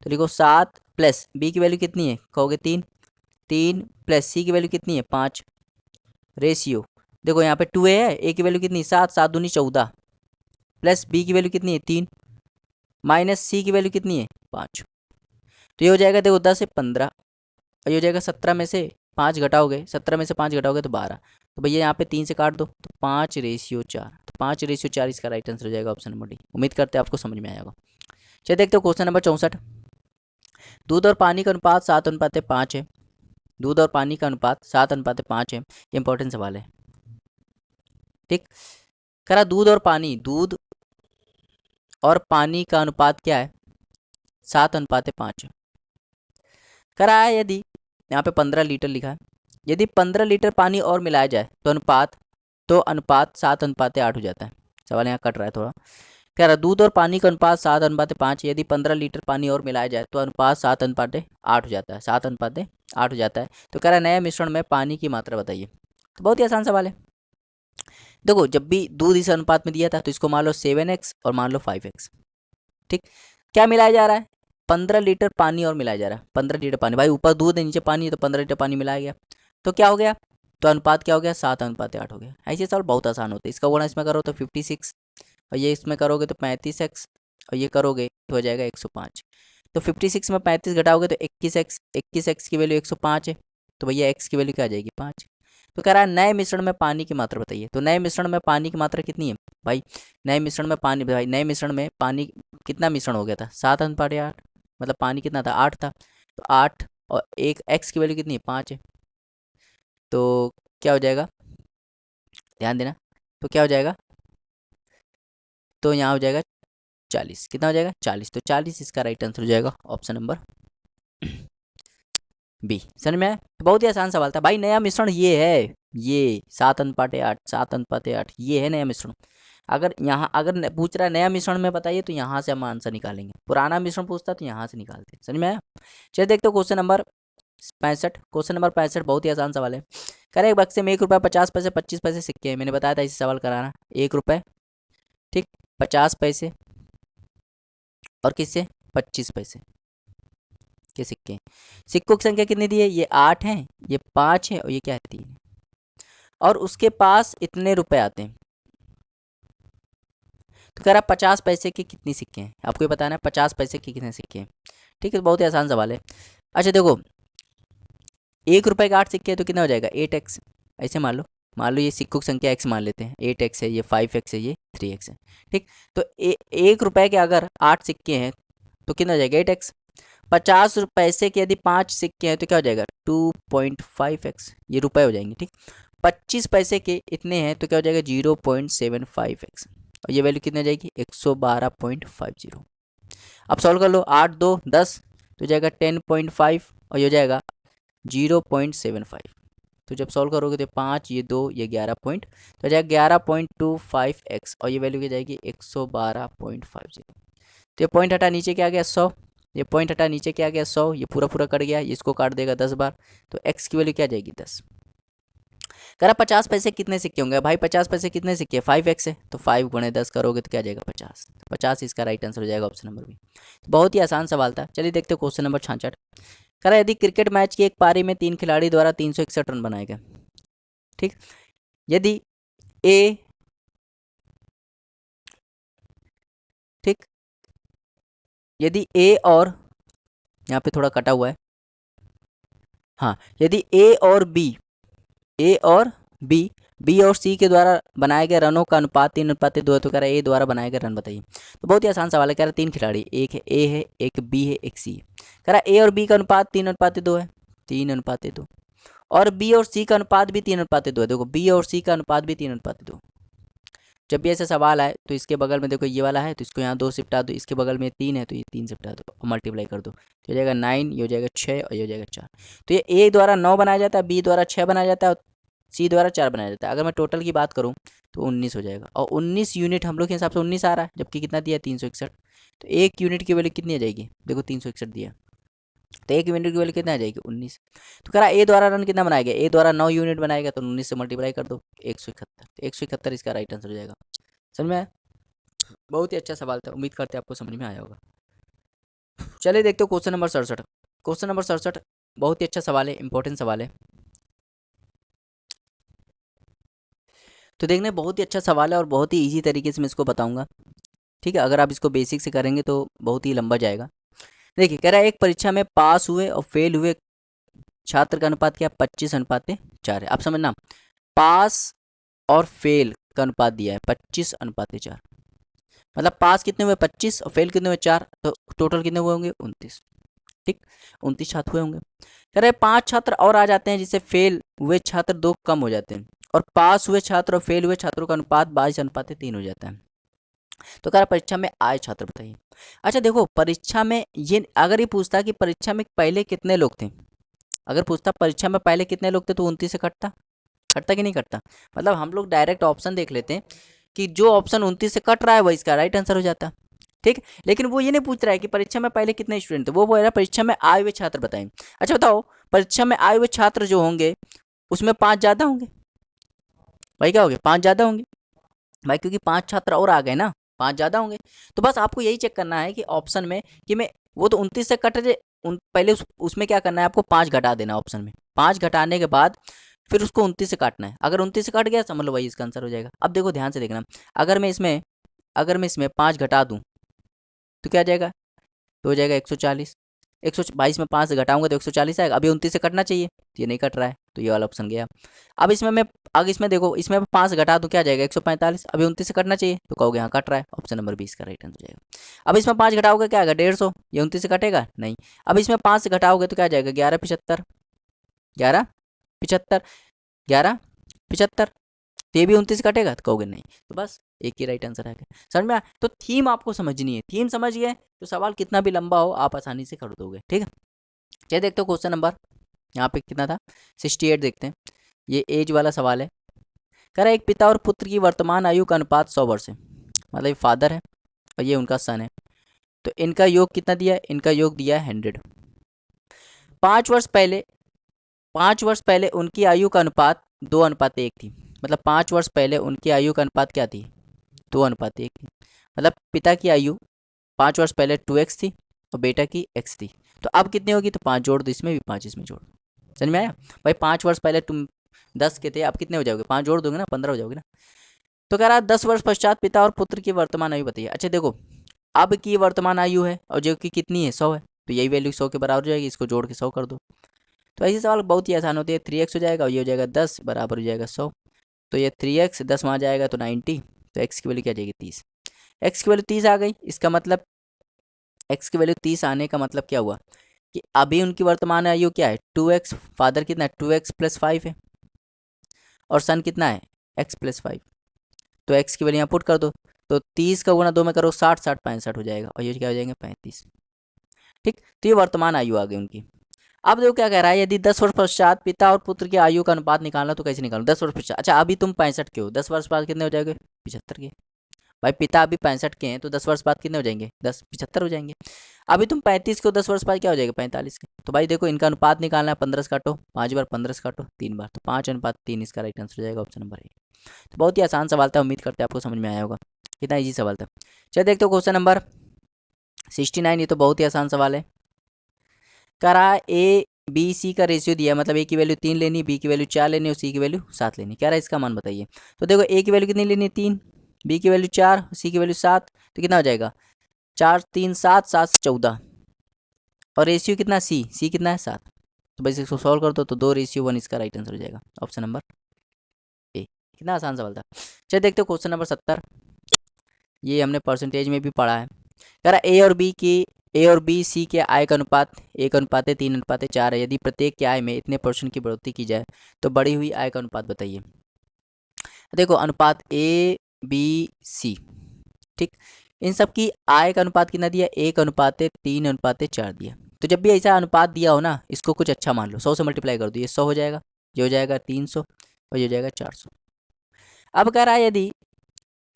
तो लिखो 7 प्लस बी की वैल्यू कितनी है, कहोगे 3, 3 प्लस सी की वैल्यू कितनी है 5, रेशियो देखो यहाँ पे 2 है, ए की वैल्यू कितनी 7, 7 दूनी 14, प्लस बी की वैल्यू कितनी है 3, माइनस सी की वैल्यू कितनी है 5। तो ये हो जाएगा देखो 10 से 15, और ये हो जाएगा 17 में से 5 घटाओगे, 17 में से 5 घटाओगे तो 12, तो भैया यहाँ पे 3 से काट दो, तो 5:4, तो 5:4 इसका राइट आंसर हो जाएगा ऑप्शन नंबर डी। उम्मीद करते हैं आपको समझ में आएगा। चलिए देखते हो क्वेश्चन नंबर 64। दूध और पानी का अनुपात 7:5 है, दूध और पानी का अनुपात 7:5 है, ये इंपॉर्टेंट सवाल है। ठीक, करा दूध और पानी का अनुपात क्या है, 7:5 है। करा है यदि यहाँ पे 15 लीटर लिखा है, यदि 15 लीटर पानी और मिलाया जाए तो अनुपात 7:8 हो जाता है। सवाल यहाँ कट रहा है थोड़ा। कह रहा दूध और पानी का अनुपात 7:5, यदि 15 लीटर पानी और मिलाया जाए तो अनुपात 7:8 हो जाता है, 7:8 हो जाता है। तो कह रहा नए मिश्रण में पानी की मात्रा बताइए। तो बहुत ही आसान सवाल है। देखो जब भी दूध इस अनुपात में दिया था तो इसको मान लो 7x और मान लो 5x। ठीक, क्या मिलाया जा रहा है, 15 लीटर पानी और मिलाया जा रहा है, 15 लीटर पानी, भाई ऊपर दूध है नीचे पानी है, तो 15 लीटर पानी मिलाया गया, तो क्या हो गया, तो अनुपात क्या हो गया, 7:8 हो गया। ऐसे सवाल बहुत आसान होते हैं। इसका गुणा इसमें करो तो 56, और ये इसमें करोगे तो 35x, और ये करोगे तो हो जाएगा 105। तो 56 में 35 घटाओगे तो 21x, 21x की वैल्यू 105 है, तो भैया x की वैल्यू क्या आ जाएगी 5। तो कह रहा है नए मिश्रण में पानी की मात्रा बताइए। तो नए मिश्रण में पानी की मात्रा कितनी है भाई, नए मिश्रण में पानी कितना मिश्रण हो गया था, 7:8, मतलब पानी कितना था 8 था, तो 8 और एक x की वैल्यू कितनी है 5 है, तो क्या हो जाएगा, ध्यान देना, तो क्या हो जाएगा, तो यहाँ हो जाएगा 40, कितना हो जाएगा 40, तो 40 इसका राइट आंसर हो जाएगा ऑप्शन नंबर बी। समझ में आया? तो बहुत ही आसान सवाल था भाई। नया मिश्रण ये है, ये 7:8, 7:8 ये है नया मिश्रण। अगर पूछ रहा है नया मिश्रण में बताइए तो यहाँ से हम आंसर निकालेंगे, पुराना मिश्रण पूछता तो यहाँ से निकालते। समझ में आया? चलिए देखते हो क्वेश्चन नंबर 65। क्वेश्चन नंबर 65 बहुत ही आसान सवाल है। कह रहे एक बक्से में 1 रुपये 50 पैसे 25 पैसे सिक्के हैं। मैंने बताया था इसे सवाल कराना। 1 रुपये, ठीक, 50 पैसे और किससे 25 पैसे के सिक्के। सिक्कों की संख्या कितनी दी है, ये 8 है, ये 5 है और ये क्या है 3 है, और उसके पास इतने रुपए आते हैं। तो कह रहा 50 पैसे के कितने सिक्के हैं, आपको ये बताना है 50 पैसे के कितने सिक्के हैं। ठीक है, बहुत ही आसान सवाल है। अच्छा देखो 1 रुपये के 8 सिक्के हैं तो कितना हो जाएगा 8x। ऐसे मान लो ये सिक्कों की संख्या x मान लेते हैं, 8x है, ये 5x है, ये 3x है। ठीक, तो 1 रुपये के अगर 8 सिक्के हैं तो कितना हो जाएगा 8x। 50 पैसे के यदि 5 सिक्के हैं तो क्या हो जाएगा 2.5x, ये रुपए हो जाएंगे। ठीक, 25 पैसे के इतने हैं तो क्या हो जाएगा 0.75x, और ये वैल्यू कितनी आ जाएगी 112.50। अब सॉल्व कर लो, 8 2 10 तो जाएगा 10.5 और ये हो जाएगा 0.75। तो जब सॉल्व करोगे तो 5 ये 2 ये 11 पॉइंट, तो जाएगा 11.25x, और ये वैल्यू क्या जाएगी 112.50। तो ये पॉइंट हटा नीचे क्या आ गया 100, ये पॉइंट हटा नीचे क्या आ गया 100, ये पूरा पूरा कट गया, इसको काट देगा 10 बार, तो x की वैल्यू क्या आ जाएगी 10। कह रहा 50 पैसे कितने सिक्के होंगे, भाई 50 पैसे कितने सिक्के 5x है, तो 5 गुणे 10 करोगे तो क्या आ जाएगा 50, तो 50 इसका राइट आंसर हो जाएगा ऑप्शन नंबर बी। तो बहुत ही आसान सवाल था। चलिए देखते हो क्वेश्चन नंबर 66। कह रहा यदि क्रिकेट मैच की एक पारी में 3 खिलाड़ी द्वारा 361 रन बनाए गए, ठीक, यदि ए, ठीक, यदि ए और, यहाँ पे थोड़ा कटा हुआ है, हाँ, यदि ए और बी बी और सी के द्वारा बनाए गए रनों का अनुपात 3:2 है। तो कह रहा है ए द्वारा बनाए गए रन बताइए। तो बहुत ही आसान सवाल है। कह रहा है 3 खिलाड़ी, एक है ए है, एक बी है, एक सी है। कह रहा है ए और बी का अनुपात 3:2 है, 3:2। और बी और सी का अनुपात भी 3:2 है। देखो बी और सी का अनुपात भी 3:2। जब भी ऐसा सवाल आए तो इसके बगल में देखो ये वाला है तो इसको यहाँ 2 से निपटा दो, इसके बगल में 3 है तो ये 3 से निपटा दो और मल्टीप्लाई कर दो, तो हो जाएगा 9, ये हो जाएगा 6 और ये हो जाएगा 4। तो ये ए द्वारा 9 बनाया जाता है, बी द्वारा 6 बनाया जाता है और सी द्वारा 4 बनाया जाता है। अगर मैं टोटल की बात करूँ तो 19 हो जाएगा। और 19 यूनिट हम लोग के हिसाब से 19 आ रहा है, जबकि कितना दिया है 361। तो एक यूनिट की वैल्यू कितनी आ जाएगी, देखो 361 दिया, तो एक यूनिट की वैल्यू कितना आ जाएगी 19। तो कह रहा ए द्वारा रन कितना बनाया गया, ए द्वारा 9 यूनिट बनाएगा तो 19 से मल्टीप्लाई कर दो 171। तो 171 इसका राइट आंसर हो जाएगा। समझ में आया? बहुत ही अच्छा सवाल था, उम्मीद करते हैं आपको समझ में आया होगा। चलिए देखते हो क्वेश्चन नंबर 67। क्वेश्चन नंबर 67 बहुत ही अच्छा सवाल है, इंपॉर्टेंट सवाल है। तो देखने बहुत ही अच्छा सवाल है और बहुत ही इजी तरीके से मैं इसको बताऊंगा। ठीक है, अगर आप इसको बेसिक से करेंगे तो बहुत ही लंबा जाएगा। देखिए कह रहा है एक परीक्षा में पास हुए और फेल हुए छात्र का अनुपात क्या, 25:4 है। आप समझना, पास और फेल का अनुपात दिया है 25:4। मतलब पास कितने हुए 25 और फेल कितने हुए 4, तो टोटल कितने हुए होंगे 29। ठीक, 29 छात्र हुए होंगे। कह रहे 5 छात्र और आ जाते हैं जिससे फेल हुए छात्र 2 कम हो जाते हैं और पास हुए छात्र और फेल हुए छात्रों का अनुपात 22:3 हो जाता है। तो कह रहा परीक्षा में आए छात्र बताइए। अच्छा देखो परीक्षा में ये अगर ये पूछता कि परीक्षा में पहले कितने लोग थे, अगर पूछता परीक्षा में पहले कितने लोग थे तो 29 से कटता, कटता कि नहीं कटता। मतलब हम लोग डायरेक्ट ऑप्शन देख लेते हैं कि जो ऑप्शन 29 से कट रहा है वही इसका राइट आंसर हो जाता। ठीक, लेकिन वो ये नहीं पूछ रहा है कि परीक्षा में पहले कितने स्टूडेंट थे, वो बोल रहा है परीक्षा में आए हुए छात्र बताएं। अच्छा बताओ परीक्षा में आए हुए छात्र जो होंगे उसमें 5 ज़्यादा होंगे, भाई क्या हो गया 5 ज़्यादा होंगे भाई, क्योंकि 5 छात्र और आ गए ना, 5 ज़्यादा होंगे। तो बस आपको यही चेक करना है कि ऑप्शन में कि मैं वो तो 29 से कट रहे पहले उसमें क्या करना है आपको 5 घटा देना ऑप्शन में, 5 घटाने के बाद फिर उसको 29 से काटना है। अगर 29 से कट गया समझ लो भाई इसका आंसर हो जाएगा। अब देखो ध्यान से देखना, अगर मैं इसमें 5 घटा दूं तो क्या आ जाएगा, तो हो जाएगा 140। 122 में 5 से घटाऊंगा तो 140 आएगा। अभी 29 से कटना चाहिए तो ये नहीं कट रहा है तो ये वाला ऑप्शन गया। अब इसमें मैं आगे इसमें देखो इसमें 5 घटा दूं क्या आ जाएगा 145। अभी 29 से कटना चाहिए तो कहोगे हाँ कट रहा है, ऑप्शन नंबर 20 का राइट आंसर हो जाएगा। अब इसमें 5 घटाओगे क्या आएगा 150, ये 29 से कटेगा नहीं। अब इसमें 5 से घटाओगे तो क्या आ जाएगा 1175, 1175, 1175, तो ये भी 29 कटेगा तो कहोगे नहीं, तो बस एक ही राइट आंसर आएगा। समझ में आया? तो थीम आपको समझनी है, थीम समझ गए तो सवाल कितना भी लंबा हो आप आसानी से कर दोगे। ठीक है, चलिए देखते हो क्वेश्चन नंबर यहाँ पे कितना था 68 देखते हैं। ये एज वाला सवाल है। कह रहा है एक पिता और पुत्र की वर्तमान आयु का अनुपात 100 वर्ष है। मतलब ये फादर है और ये उनका सन है, तो इनका योग कितना दिया है, इनका योग दिया है 100। 5 वर्ष पहले उनकी आयु का अनुपात 2:1 थी। मतलब 5 वर्ष पहले उनकी आयु का अनुपात क्या थी, 2:1 थी। मतलब पिता की आयु 5 वर्ष पहले 2x थी और बेटा की x थी। तो अब कितनी होगी, तो 5 जोड़ दो इसमें भी 5 इसमें जोड़ दो। समझ में आया भाई? 5 वर्ष पहले तुम 10 के थे, अब कितने हो जाओगे, 5 जोड़ दोगे ना 15 हो जाओगे ना। तो कह रहा है 10 वर्ष पश्चात पिता और पुत्र की वर्तमान आयु बताइए। अच्छा देखो अब की वर्तमान आयु है और जो कि कितनी है 100 है, तो यही वैल्यू 100 के बराबर हो जाएगी, इसको जोड़ के 100 कर दो। तो ऐसे सवाल बहुत ही आसान होती है। 3x हो जाएगा और ये हो जाएगा 10 बराबर हो जाएगा 100। तो ये 3x 10 वहाँ जाएगा तो 90, तो x की वैल्यू क्या जाएगी 30। x की वैल्यू 30 आ गई, इसका मतलब x की वैल्यू 30 आने का मतलब क्या हुआ कि अभी उनकी वर्तमान आयु क्या है 2x, फादर कितना है 2x + 5 है और सन कितना है x + 5। तो x की वैल्यू यहाँ पुट कर दो, तो 30 का गुणा 2 में करो 60, 60 65 हो जाएगा और ये क्या हो जाएंगे 35। ठीक, तो ये वर्तमान आयु आ गई उनकी। अब देखो क्या कह रहा है, यदि 10 वर्ष पश्चात पिता और पुत्र की आयु का अनुपात निकालना तो कैसे निकालो 10 वर्ष पश्चात। अच्छा अभी तुम 65 के हो, 10 वर्ष बाद कितने हो जाएंगे 75 के। भाई पिता अभी 65 के हैं तो 10 वर्ष बाद कितने हो जाएंगे 75 हो जाएंगे। अभी तुम 35 के हो, 10 वर्ष बाद क्या हो जाएगा 45 के। तो भाई देखो इनका अनुपात निकालना है, 15 से काटो 5 बार, 15 से काटो 3 बार, तो 5:3 इसका राइट आंसर हो जाएगा ऑप्शन नंबर ए। तो बहुत ही आसान सवाल था, उम्मीद करते हैं आपको समझ में आया होगा। कितना ईजी सवाल था। चलिए देखते हो क्वेश्चन नंबर 69। ये तो बहुत ही आसान सवाल है। कह रहा है ए बी सी का रेशियो दिया है, मतलब ए की वैल्यू 3 लेनी, बी की वैल्यू 4 लेनी और सी की वैल्यू 7 लेनी। कह रहा है इसका मान बताइए। तो देखो ए की वैल्यू कितनी लेनी है 3, बी की वैल्यू 4, सी की वैल्यू 7, तो कितना हो जाएगा 4 3 7 7 14 और रेशियो कितना सी कितना है 7। तो बस इसको सॉल्व कर दो तो 2:1 इसका राइट आंसर हो जाएगा ऑप्शन नंबर ए। कितना आसान सवाल था। चलिए देखते हो क्वेश्चन नंबर 70। ये हमने परसेंटेज में भी पढ़ा है। कह रहा ए और बी सी के आय का अनुपात 1:3:4 है। यदि प्रत्येक के आय में इतने परसेंट की बढ़ोतरी की जाए तो बढ़ी हुई आय का अनुपात बताइए। देखो अनुपात ए बी सी, ठीक, इन सब की आय का अनुपात कितना दिया, 1:3:4 दिया। तो जब भी ऐसा अनुपात दिया हो ना, इसको कुछ अच्छा मान लो, 100 से मल्टीप्लाई कर दो, ये 100 हो जाएगा, ये हो जाएगा 300 और ये हो जाएगा 400। अब कह रहा है यदि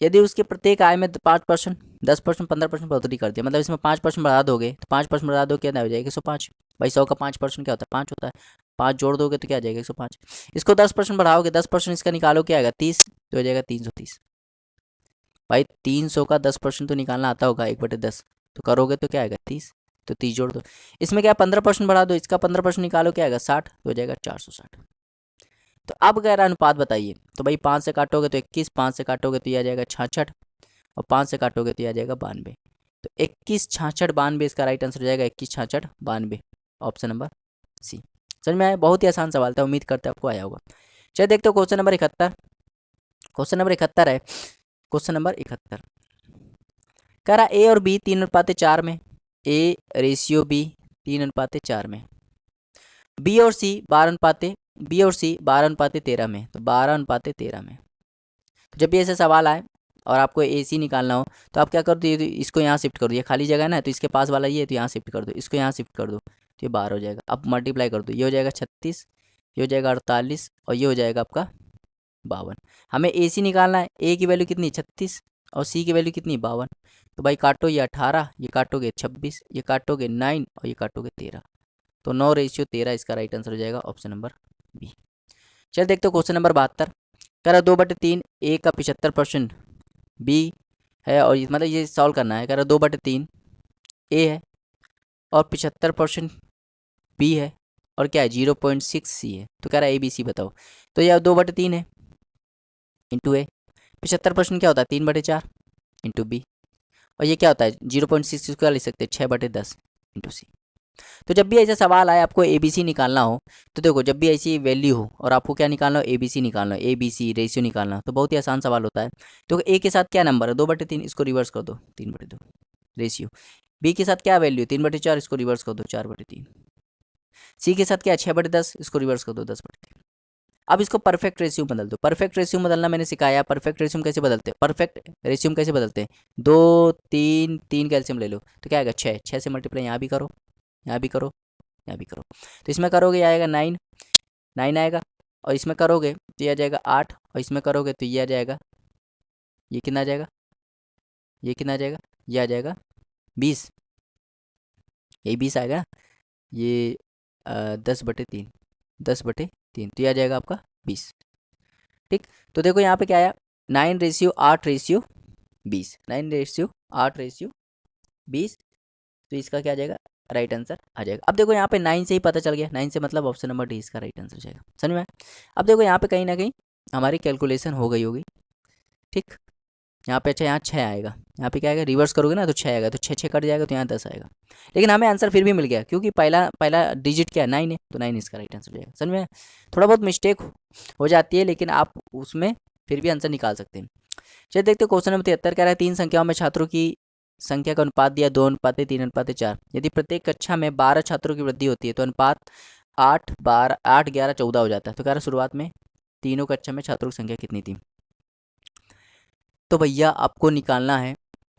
यदि उसके प्रत्येक आय में 5%, 10%, 15% बढ़ोतरी कर दिया, मतलब इसमें 5% बढ़ा दोगे तो 5% बढ़ा दो क्या हो जाएगा 105। भाई 100 का 5% क्या होता है 5 होता है, 5 जोड़ दोगे तो क्या आ जाएगा 105। इसको 10% बढ़ाओगे, 10% इसका निकालो क्या आएगा 30, तो हो जाएगा 330। भाई 300 का 10% तो निकालना आता होगा 1/10, तो करोगे तो क्या आएगा 30, तो 30 जोड़ दो। इसमें क्या 15% बढ़ा दो, इसका 15% निकालो क्या आएगा 60, तो हो जाएगा 460। तो अब कह रहा अनुपात बताइए, तो भाई 5 से काटोगे तो 21, 5 से काटोगे तो ये आ जाएगा 66 और 5 से काटोगे तो ये आ जाएगा 92। तो 21, 66, 92 इसका राइट आंसर हो जाएगा 21, 66, 92, ऑप्शन नंबर सी। समझ में आया, बहुत ही आसान सवाल था, उम्मीद करते हैं आपको आया होगा। चलिए देखते हो क्वेश्चन नंबर 71। क्वेश्चन नंबर 71 है, क्वेश्चन नंबर 71 कह रहा ए और बी 3:4 में, ए रेशियो बी 3:4 में, बी और सी 12:13 में, तो 12:13 में। तो जब भी ऐसे सवाल आए और आपको ए सी निकालना हो तो आप क्या कर दो, इसको यहाँ शिफ्ट कर दो, ये खाली जगह ना है तो इसके पास वाला ये है तो यहाँ शिफ्ट कर दो, इसको यहाँ शिफ्ट कर दो तो ये 12 हो जाएगा। अब मल्टीप्लाई कर दो, ये हो जाएगा 36, ये हो जाएगा 48 और ये हो जाएगा आपका 52। हमें ए सी निकालना है, ए की वैल्यू कितनी 36 और सी की वैल्यू कितनी 52। तो भाई काटो, ये 18, ये काटोगे 26, ये काटोगे 9 और ये काटोगे 13, तो 9:13 इसका राइट आंसर हो जाएगा ऑप्शन नंबर बी। चल देखते हो क्वेश्चन नंबर 72। कह रहा 2/3 ए का 75% बी है, और मतलब ये सॉल्व करना है। कह रहा 2/3 ए है और 75% बी है और क्या है 0.6 सी है। तो कह रहा है ए बी सी बताओ। तो यह 2/3 है इंटू ए, 75% क्या होता है 3/4 इंटू बी, और ये क्या होता है 0.6, इसको क्या लिख सकते हैं 6/10 इंटू सी। तो जब भी ऐसा सवाल आए आपको ए बी सी निकालना हो, तो देखो जब भी ऐसी वैल्यू हो और आपको क्या निकालना हो ए बी सी निकालना हो, ए बी सी रेशियो निकालना हो, तो बहुत ही आसान सवाल होता है। तो ए के साथ क्या नंबर है 2/3, इसको रिवर्स कर दो 3/2 रेशियो। बी के साथ क्या वैल्यू 3/4, इसको रिवर्स कर दो 4/3। सी के साथ क्या 6/10, इसको रिवर्स कर दो 10/3। अब इसको परफेक्ट रेशियो बदल दो। परफेक्ट रेशियो बदलना मैंने सिखाया। परफेक्ट रेशियो कैसे बदलते हैं, परफेक्ट रेशियो कैसे बदलते हैं, 2 3 3 कैल्शियम ले लो तो क्या आएगा 6, 6 से मल्टीप्लाई यहाँ भी करो, यहाँ भी करो, यहाँ भी करो। तो इसमें करोगे ये आएगा 9, 9 आएगा, और इसमें करोगे तो ये आ जाएगा 8, और इसमें करोगे तो ये आ जाएगा, ये कितना आ जाएगा, ये कितना आ जाएगा, ये आ जाएगा 20, यही 20 आएगा ना। ये 10/3, 10/3 तो ये आ जाएगा आपका 20। ठीक, तो देखो यहाँ पे क्या आया 9:8:20, 9:8:20, तो इसका क्या आ जाएगा राइट आंसर आ जाएगा। अब देखो यहाँ पे 9 से ही पता चल गया, 9 से मतलब ऑप्शन नंबर डी इसका राइट आंसर हो जाएगा। समझ में आया? अब देखो यहाँ पे कहीं ना कहीं हमारी कैलकुलेशन हो गई होगी। ठीक, यहाँ पे अच्छा यहाँ 6 आएगा, यहाँ पे क्या आएगा रिवर्स करोगे ना तो 6 आएगा, तो 6 6 कट जाएगा तो यहाँ 10 आएगा। लेकिन हमें आंसर फिर भी मिल गया क्योंकि पहला पहला डिजिट क्या है 9 है, तो 9 इसका राइट आंसर हो जाएगा। समझ में आया? थोड़ा बहुत मिस्टेक हो जाती है लेकिन आप उसमें फिर भी आंसर निकाल सकते हैं। चलिए देखते हैं क्वेश्चन नंबर 73 कह रहा है 3 संख्याओं में छात्रों की संख्या का अनुपात दिया 2:3:4। यदि प्रत्येक कक्षा में 12 छात्रों की वृद्धि होती है तो अनुपात 8 12 8 11 14 हो जाता है। तो कह रहा है शुरुआत में तीनों कक्षा में छात्रों की संख्या कितनी थी। तो भैया आपको निकालना है,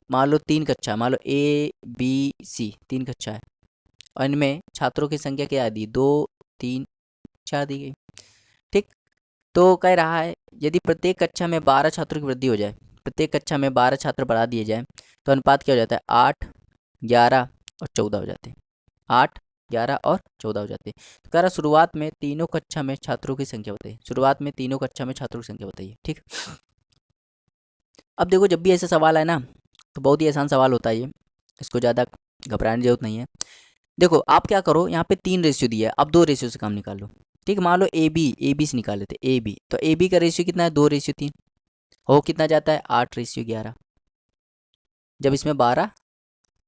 मान लो 3 कक्षा, मान लो ए बी सी 3 कक्षा है और इनमें छात्रों की संख्या क्या दी 2 3 4 दी गई। ठीक, तो कह रहा है यदि प्रत्येक कक्षा में 12 छात्रों की वृद्धि हो जाए, प्रत्येक कक्षा में 12 छात्र बढ़ा दिए जाए तो अनुपात क्या हो जाता है 8 11 और 14 हो जाते हैं, 8 11 और 14 हो जाते हैं। तो कह रहा शुरुआत में तीनों कक्षा में छात्रों की संख्या बताइए, शुरुआत में तीनों कक्षा में छात्रों की संख्या बताइए। ठीक, अब देखो जब भी ऐसा सवाल है ना तो बहुत ही आसान सवाल होता है ये, इसको ज़्यादा घबराने की जरूरत नहीं है। देखो आप क्या करो, यहाँ पे 3 रेशियो दिया है, अब 2 रेशियो से काम निकाल लो। ठीक, मान लो ए बी से निकाल लेते ए बी, तो ए बी का रेशियो कितना है 2:3, हो कितना जाता है 8:11 जब इसमें 12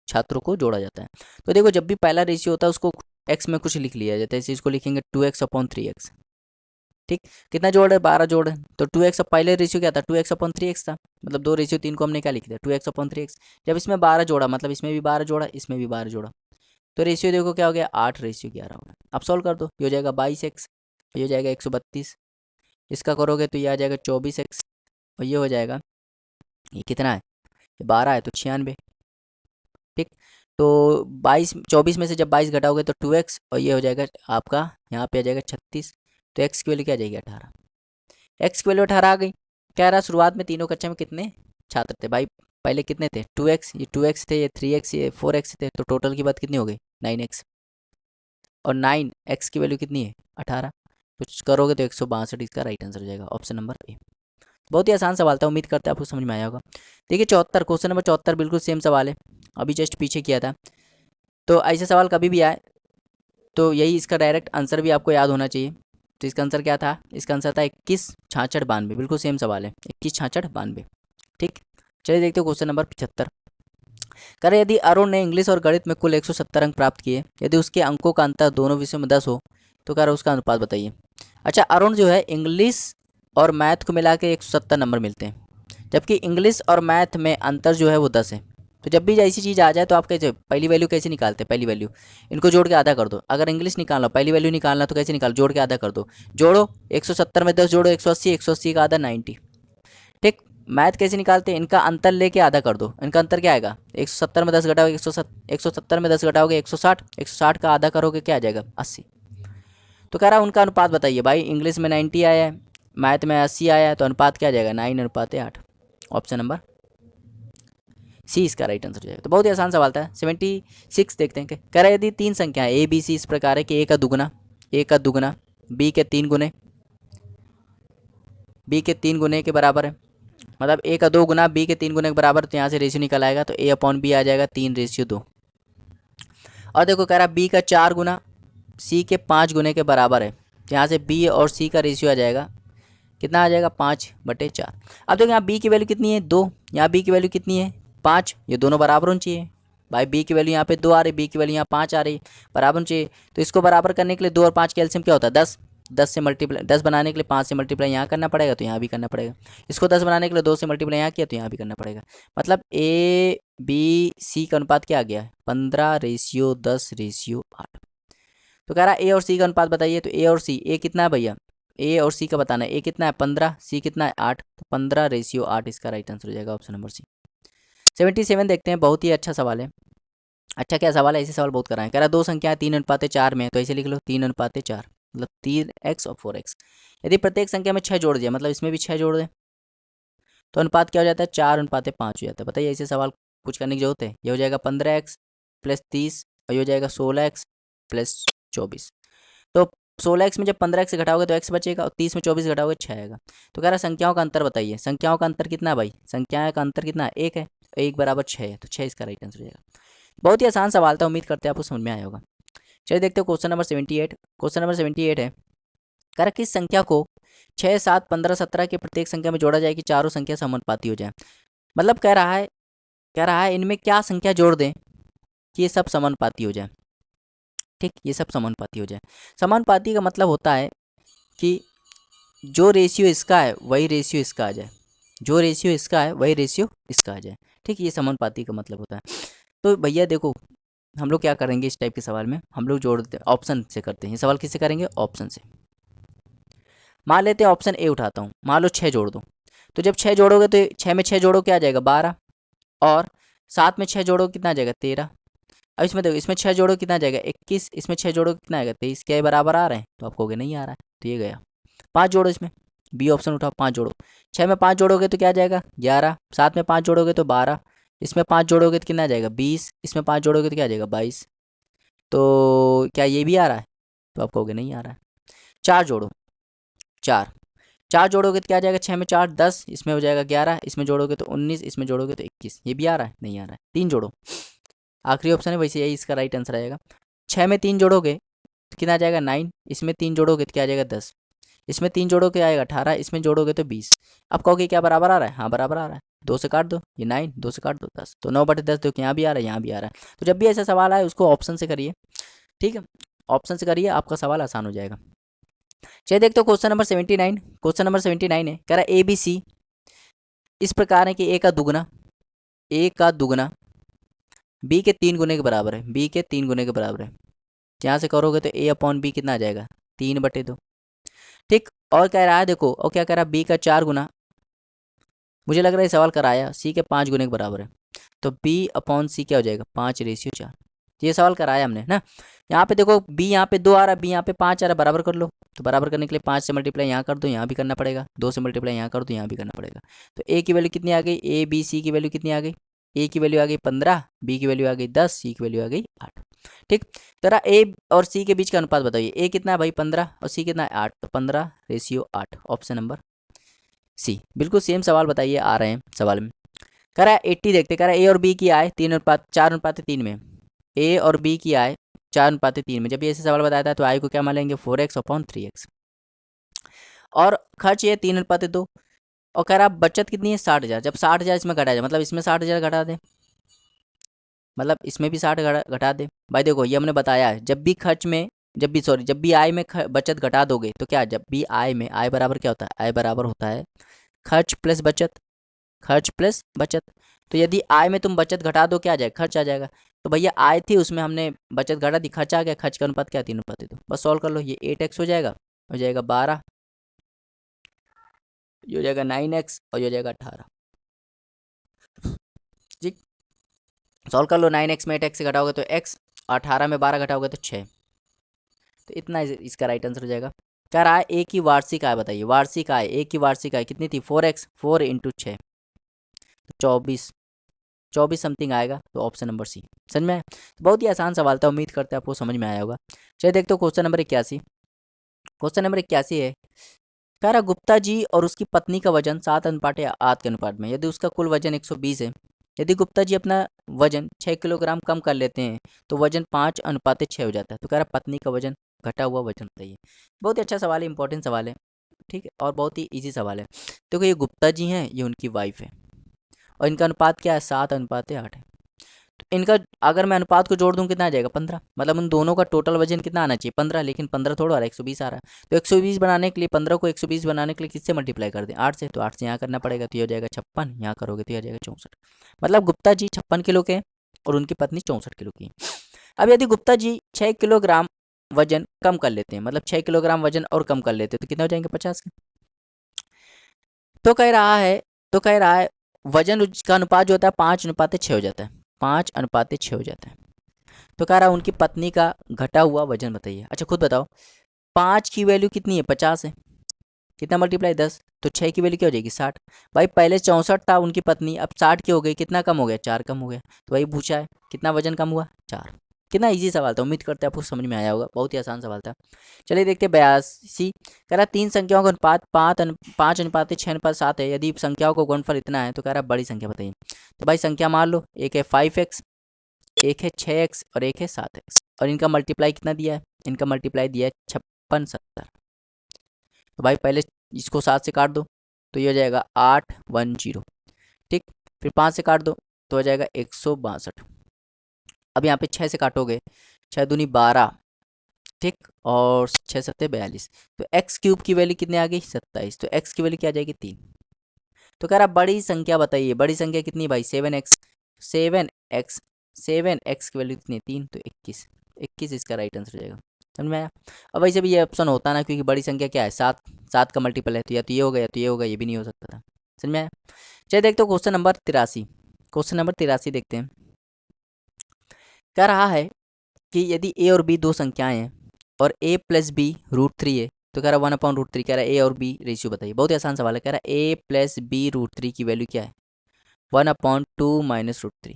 छात्रों को जोड़ा जाता है। तो देखो जब भी पहला रेशियो होता है उसको एक्स में कुछ लिख लिया जाता है, जैसे इसको लिखेंगे 2x/3x, ठीक, कितना जोड़ है, 12 जोड़ है। तो 2x, अब पहले रेशियो क्या था, 2x/3x था, मतलब दो रेशियो 3 को हमने क्या लिख दिया, 2x/3x। जब इसमें 12 जोड़ा, मतलब इसमें भी 12 जोड़ा, इसमें भी 12 जोड़ा, तो रेशियो देखो क्या हो गया, 8/11 हो गया। अब सॉल्व कर दो, ये हो जाएगा 22x, ये हो जाएगा 132, इसका करोगे तो ये आ जाएगा 24x, और ये हो जाएगा, ये कितना है, ये 12 है तो 96। ठीक, तो 24 में से जब 22 घटाओगे तो 2x, और ये हो जाएगा आपका, यहाँ पे आ जाएगा 36, तो x की वैल्यू क्या आ जाएगी, 18। x की वैल्यू 18 आ गई। कह रहा शुरुआत में तीनों कक्षा में कितने छात्र थे भाई, पहले कितने थे, 2x, ये 2x थे, ये 3x, ये 4x थे, तो टोटल की बात कितनी हो गई, 9x, और 9x की वैल्यू कितनी है, 18। कुछ करोगे तो 162, इसका राइट आंसर हो जाएगा ऑप्शन नंबर ए। बहुत ही आसान सवाल था, उम्मीद करते हैं आपको समझ में आया होगा। देखिए 74, क्वेश्चन नंबर 74 बिल्कुल सेम सवाल है, अभी जस्ट पीछे किया था। तो ऐसे सवाल कभी भी आए तो यही इसका डायरेक्ट आंसर भी आपको याद होना चाहिए। तो इसका आंसर क्या था, इसका आंसर था 21 66 92, बिल्कुल सेम सवाल है, 21 66 92। ठीक, चलिए देखते हो क्वेश्चन नंबर 75। करें, यदि अरुण ने इंग्लिश और गणित में कुल 170 अंक प्राप्त किए, यदि उसके अंकों का अंतर दोनों विषयों में 10 हो, तो कह रहा उसका अनुपात बताइए। अच्छा, अरुण जो है इंग्लिश और मैथ को मिला के 170 नंबर मिलते हैं, जबकि इंग्लिश और मैथ में अंतर जो है वो 10 है। तो जब भी ऐसी चीज़ आ जाए तो आप कैसे पहली वैल्यू कैसे निकालते हैं, पहली वैल्यू इनको जोड़ के आधा कर दो। अगर इंग्लिश निकालना पहली वैल्यू निकालना तो कैसे निकालो, जोड़ के आधा कर दो। जोड़ो 170 में 10 जोड़ो 180, 180 का आधा 90। ठीक, मैथ कैसे निकालते हैं, इनका अंतर लेके आधा कर दो। इनका अंतर क्या आएगा, 170 में 10 घटाओगे 170 में 10 घटाओगे 160, 160 का आधा करोगे क्या आ जाएगा, 80। तो कह रहा उनका अनुपात बताइए भाई, इंग्लिश में 90 आया है, मैथ में 80 आया है, तो अनुपात क्या आ जाएगा, 9:8। ऑप्शन नंबर सी इसका राइट आंसर हो जाएगा। तो बहुत ही आसान सवाल था। 76 देखते हैं, कह रहा है यदि तीन संख्या ए बी सी इस प्रकार है कि ए का दुगना बी के 3 गुने, बी के 3 गुने के बराबर है, मतलब ए का 2 गुना बी के 3 गुने के बराबर, तो यहाँ से रेशियो निकल आएगा, तो A/B आ जाएगा 3/2। और देखो कह रहा बी का 4 गुना सी के 5 गुने के बराबर है, तो यहाँ से बी और सी का रेशियो आ जाएगा, कितना आ जाएगा, 5/4। अब देखो यहाँ बी की वैल्यू कितनी है, 2, यहाँ बी की वैल्यू कितनी है, 5, ये दोनों बराबर होनी चाहिए भाई। बी की वैल्यू यहाँ पे 2 आ रही, बी की वैल्यू यहाँ 5 आ रही, बराबर होनी चाहिए। तो इसको बराबर करने के लिए 2 और 5 का एलसीएम क्या होता है, 10, 10 से मल्टीप्लाई, 10 बनाने के लिए 5 से मल्टीप्लाई यहाँ करना पड़ेगा, तो यहाँ भी करना पड़ेगा। इसको 10 बनाने के लिए 2 से मल्टीप्लाई यहाँ किया, तो यहाँ भी करना पड़ेगा। मतलब ए बी सी का अनुपात क्या आ गया, 15/10/8। तो कह रहा है ए और सी का अनुपात बताइए, तो ए और सी, ए कितना है भैया, ए और सी का बताना है, ए कितना है 15, सी कितना है 8, तो 15/8 इसका राइट आंसर हो जाएगा ऑप्शन नंबर सी। 77 देखते हैं, बहुत ही अच्छा सवाल है। अच्छा क्या सवाल है, ऐसे सवाल बहुत कराएं। कह रहा है दो संख्याएं 3:4 में है, तो ऐसे लिख लो 3:4, मतलब 3x और 4x। यदि प्रत्येक संख्या में 6 जोड़ दिया, मतलब इसमें भी 6 जोड़ दें, तो अनुपात क्या हो जाता है, 4:5 हो जाता है। बताइए ऐसे सवाल कुछ करने की जरूरत है। ये हो जाएगा 15x + 30, और ये हो जाएगा 16x + 24। तो 16x में जब 15x से घटाओगे तो x बचेगा, और 30 में 24 घटाओगे 6 आएगा। तो कह रहा है संख्याओं का अंतर बताइए, संख्याओं का अंतर कितना है भाई, संख्याओं का अंतर कितना है, 1 है, 1 = 6 है, तो 6 इसका राइट आंसर हो जाएगा। बहुत ही आसान सवाल था, उम्मीद करते हैं आपको समझ में आया होगा। चलिए देखते हो क्वेश्चन नंबर 78। क्वेश्चन नंबर 78 है, कह रहा किस संख्या को 6 7 15 17 के प्रत्येक संख्या में जोड़ा जाए कि चारों संख्या समानुपाती हो जाए। मतलब कह रहा है इनमें क्या संख्या जोड़ दें कि ये सब समानुपाती हो जाए। ठीक, ये सब समानुपाती हो जाए। समानुपाती का मतलब होता है कि जो रेशियो इसका है वही रेशियो इसका आ जाए, जो रेशियो इसका है वही रेशियो इसका आ जाए। ठीक, ये समानुपाती का मतलब होता है। तो भैया देखो हम लोग क्या करेंगे इस टाइप के सवाल में, हम लोग जोड़ देते ऑप्शन से करते हैं। ये सवाल किससे करेंगे, ऑप्शन से। मान लेते हैं ऑप्शन ए उठाता हूँ, मान लो 6 जोड़ दो, तो जब 6 जोड़ोगे तो 6 में 6 जोड़ो क्या आ जाएगा, 12, और 7 में 6 जोड़ो कितना आ जाएगा, 13। अब इसमें देखो, इसमें 6 जोड़ो कितना आ जाएगा, 21, इसमें 6 जोड़ो कितना आएगा, 23। क्या ये बराबर आ रहे हैं, तो आप कहोगे नहीं आ रहा है, तो ये गया। 5 जोड़ो, इसमें बी ऑप्शन उठाओ, 5 जोड़ो। 6 में 5 जोड़ोगे तो क्या आ जाएगा, 11, 7 में 5 जोड़ोगे तो 12, इसमें 5 जोड़ोगे तो कितना आ जाएगा, 20, इसमें 5 जोड़ोगे तो क्या आ जाएगा, 22। तो क्या ये भी आ रहा है, तो आप कहोगे नहीं आ रहा है। 4 जोड़ो, 4, 4 जोड़ोगे तो क्या आ जाएगा, 6 में 4 10, इसमें हो जाएगा 11, इसमें जोड़ोगे तो 19, इसमें जोड़ोगे तो 21। ये भी आ रहा है, नहीं आ रहा है। 3 जोड़ो, आखिरी ऑप्शन है, वैसे यही इसका राइट आंसर आएगा। 6 में 3 जोड़ोगे तो कितना आ जाएगा, 9, इसमें 3 जोड़ोगे तो क्या आ जाएगा, 10, इसमें 3 जोड़ोगे आएगा 18, इसमें जोड़ोगे तो 20। अब कहोगे क्या बराबर आ रहा है, हाँ बराबर आ रहा है। 2 से काट दो, ये 9, 2 से काट दो 10, तो 9/10 देखो यहाँ भी आ रहा है, यहाँ भी आ रहा है। तो जब भी ऐसा सवाल आए उसको ऑप्शन से करिए, ठीक है, ऑप्शन से करिए, आपका सवाल आसान हो जाएगा। चलिए देखते हो क्वेश्चन नंबर 79। क्वेश्चन नंबर 79 है, कह रहा है ए बी सी इस प्रकार है कि ए का दुगना बी के 3 गुने के बराबर है, बी के 3 गुने के बराबर है। यहाँ से करोगे तो ए अपॉन बी कितना आ जाएगा, 3/2। ठीक, और कह रहा है देखो, और क्या कह रहा है, बी का 4 गुना, मुझे लग रहा है सवाल कराया सी के 5 गुने के बराबर है, तो बी अपॉन सी क्या हो जाएगा, 5/4। ये सवाल कराया हमने ना। यहाँ पे देखो बी यहाँ पे 2 आ रहा है, बी यहाँ पे 5 आ रहा है, बराबर कर लो। तो बराबर करने के लिए 5 से मल्टीप्लाई यहाँ कर दो, यहाँ भी करना पड़ेगा, 2 से मल्टीप्लाई यहाँ कर दो, यहाँ भी करना पड़ेगा। तो ए की वैल्यू कितनी आ गई, ए बी सी की वैल्यू कितनी आ गई, ए की वैल्यू आ गई 15, बी की वैल्यू आ गई 10, सी की वैल्यू आ गई 8। ठीक, जरा ए और सी के बीच का अनुपात बताइए, ए कितना है भाई 15 और सी कितना है 8, तो 15/8, ऑप्शन नंबर सी। बिल्कुल सेम सवाल बताइए, आ रहे हैं सवाल में। कह रहा है 80 देखते, कह रहा है ए और बी की आय 4:3 में, ए और बी की आय 4:3 में। जब ये ऐसे सवाल बताया था तो आय को क्या मान लेंगे, 4x/3x, और खर्च ये 3:2। और कह रहा है बचत कितनी है 60,000, जब 60,000 इसमें घटा जाए, मतलब इसमें 60,000 घटा दे, मतलब इसमें भी 60 घटा दे। भाई देखो ये हमने बताया है, जब भी आय में बचत घटा दोगे तो क्या, जब भी आय में, आय बराबर क्या होता है, आय बराबर होता है खर्च प्लस बचत, खर्च प्लस बचत। तो यदि आय में तुम बचत घटा दो क्या आ जाएगा, खर्च आ जाएगा। तो भैया आय थी उसमें हमने बचत घटा दी, खर्च आ गया, खर्च का अनुपात क्या, 3:2। बस सॉल्व कर लो, ये 8x हो जाएगा 12, ये हो जाएगा 9x और ये हो जाएगा 18। जी, सॉल्व कर लो, 9x में 8x से घटाओगे तो x, 18 में 12 घटाओगे तो 6। तो इतना इसका राइट आंसर हो जाएगा। कह रहा है ए की वार्षिक आय बताइए, वार्षिक आय, ए की वार्षिक आय कितनी थी, 4x, 4 × 6 24 समथिंग आएगा, तो ऑप्शन नंबर सी। समझ में आया, तो बहुत ही आसान सवाल था, उम्मीद करते हैं आपको समझ में आया होगा। चलिए देखते हो क्वेश्चन नंबर 81। क्वेश्चन नंबर 81 है, कह रहा गुप्ता जी और उसकी पत्नी का वजन 7:8 के अनुपात में, यदि उसका कुल वजन 120 है, यदि गुप्ता जी अपना वजन 6 किलोग्राम कम कर लेते हैं तो वजन 5:6 हो जाता है। तो कह रहा पत्नी का वजन, घटा हुआ वजन बताइए। बहुत ही अच्छा सवाल है, इंपॉर्टेंट सवाल है, ठीक है, और बहुत ही ईजी सवाल है। देखो ये गुप्ता जी हैं, ये उनकी वाइफ है, और इनका अनुपात क्या है, 7:8 है। तो इनका अगर मैं अनुपात को जोड़ दूं कितना आ जाएगा, 15, मतलब उन दोनों का टोटल वजन कितना आना चाहिए, 15, लेकिन 15 थोड़ा आ रहा है, 120 आ रहा है। तो 120 बनाने के लिए, 15 को 120 बनाने के लिए किससे मल्टीप्लाई कर दें, 8 से, तो 8 से यहाँ करना पड़ेगा, तो ये हो जाएगा 56, यहाँ करोगे तो ये हो जाएगा 64। मतलब गुप्ता जी 56 किलो के हैं और उनकी पत्नी 64 किलो की है। अब यदि गुप्ता जी 6 किलोग्राम वजन कम कर लेते हैं, मतलब 6 किलोग्राम वजन और कम कर लेते हैं, तो कितने हो जाएंगे, 50 के। तो कह रहा है, वजन का अनुपात जो होता है 5:6 हो जाता है, 5:6 हो जाता है। तो कह रहा है उनकी पत्नी का घटा हुआ वजन बताइए। अच्छा खुद बताओ, 5 की वैल्यू कितनी है, 50 है, कितना मल्टीप्लाई 10, तो 6 की वैल्यू क्या हो जाएगी, 60। भाई पहले 64 था उनकी पत्नी, अब 60 की हो गई, कितना कम हो गया, 4 कम हो गया। तो वही पूछा है, कितना वजन कम हुआ, 4। कितना इजी सवाल था, उम्मीद करते हैं आपको समझ में आया होगा, बहुत ही आसान सवाल था। चलिए देखते हैं 82। कह रहा 3 संख्याओं का अनुपात 5:6:7 है, यदि संख्याओं का गुणनफल इतना है तो कह रहा बड़ी संख्या बताइए। तो भाई संख्या मान लो, एक है 5x, एक है 6x और एक है 7x, और इनका मल्टीप्लाई कितना दिया है, इनका मल्टीप्लाई दिया है 56, 70। तो भाई पहले इसको 7 से काट दो तो ये हो जाएगा 810। ठीक, फिर 5 से काट दो तो हो जाएगा 162। अब यहाँ पे 6 से काटोगे, 6 दूनी 12, ठीक, और 6 7 42, तो एक्स क्यूब की वैल्यू कितनी आ गई, 27। तो एक्स की वैल्यू क्या आ जाएगी, 3। तो कह रहा बड़ी संख्या बताइए, बड़ी संख्या कितनी भाई, 7x, 7x, 7x की वैल्यू कितनी है, 3, तो 21, 21 इसका राइट आंसर हो जाएगा। समझ में आया। अब वैसे भी ये ऑप्शन होता ना, क्योंकि बड़ी संख्या क्या है, 7, 7 का मल्टीपल है, तो या तो ये होगा या तो ये होगा, ये भी नहीं हो सकता था। समझ में आया। चलिए देखते हो क्वेश्चन नंबर 83। क्वेश्चन नंबर 83 देखते हैं। कह रहा है कि यदि ए और बी दो संख्याएं हैं और a + b √3 है, तो कह रहा 1/√3, कह रहा है ए और बी रेशियो बताइए। बहुत ही आसान सवाल है, कह रहा है a + b √3 की वैल्यू क्या है, 1/2 - √3।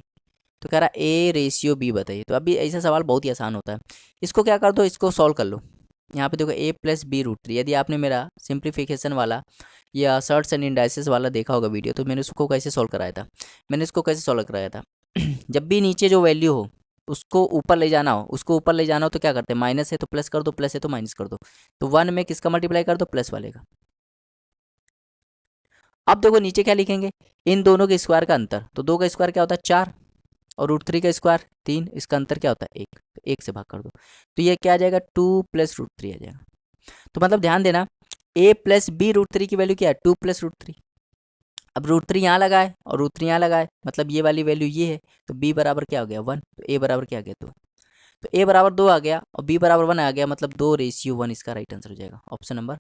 तो कह रहा है a/b बताइए। तो अभी ऐसा सवाल बहुत ही आसान होता है, इसको क्या कर दो, इसको सॉल्व कर लो। यहाँ पे देखो a + b √3, यदि आपने मेरा सिंप्लीफिकेशन वाला या सर्ट्स एंड इंडाइसेस वाला देखा होगा वीडियो, तो मैंने उसको कैसे सॉल्व कराया था, मैंने इसको कैसे सॉल्व कराया था जब भी नीचे जो वैल्यू हो उसको ऊपर ले जाना हो, तो क्या करते हैं, माइनस है तो प्लस कर दो, प्लस है तो माइनस कर दो। तो 1 में किसका मल्टीप्लाई कर दो, प्लस वाले का। अब देखो नीचे क्या लिखेंगे, इन दोनों के स्क्वायर का अंतर, तो 2 का स्क्वायर क्या होता है, 4, और √3 का स्क्वायर 3, इसका अंतर क्या होता है, 1, तो 1 से भाग कर दो। तो ये क्या आ जाएगा, 2 + √3 आ जाएगा। तो मतलब ध्यान देना, a plus B root three की वैल्यू क्या है, 2 प्लस रूट थ्री। अब रूट थ्री यहाँ लगा है और रूट थ्री यहाँ लगा है, मतलब ये वाली वैल्यू ये है, तो b बराबर क्या हो गया 1, तो a बराबर क्या आ गया 2। तो a बराबर 2 आ गया और b बराबर 1 आ गया, मतलब 2:1 इसका राइट आंसर हो जाएगा, ऑप्शन नंबर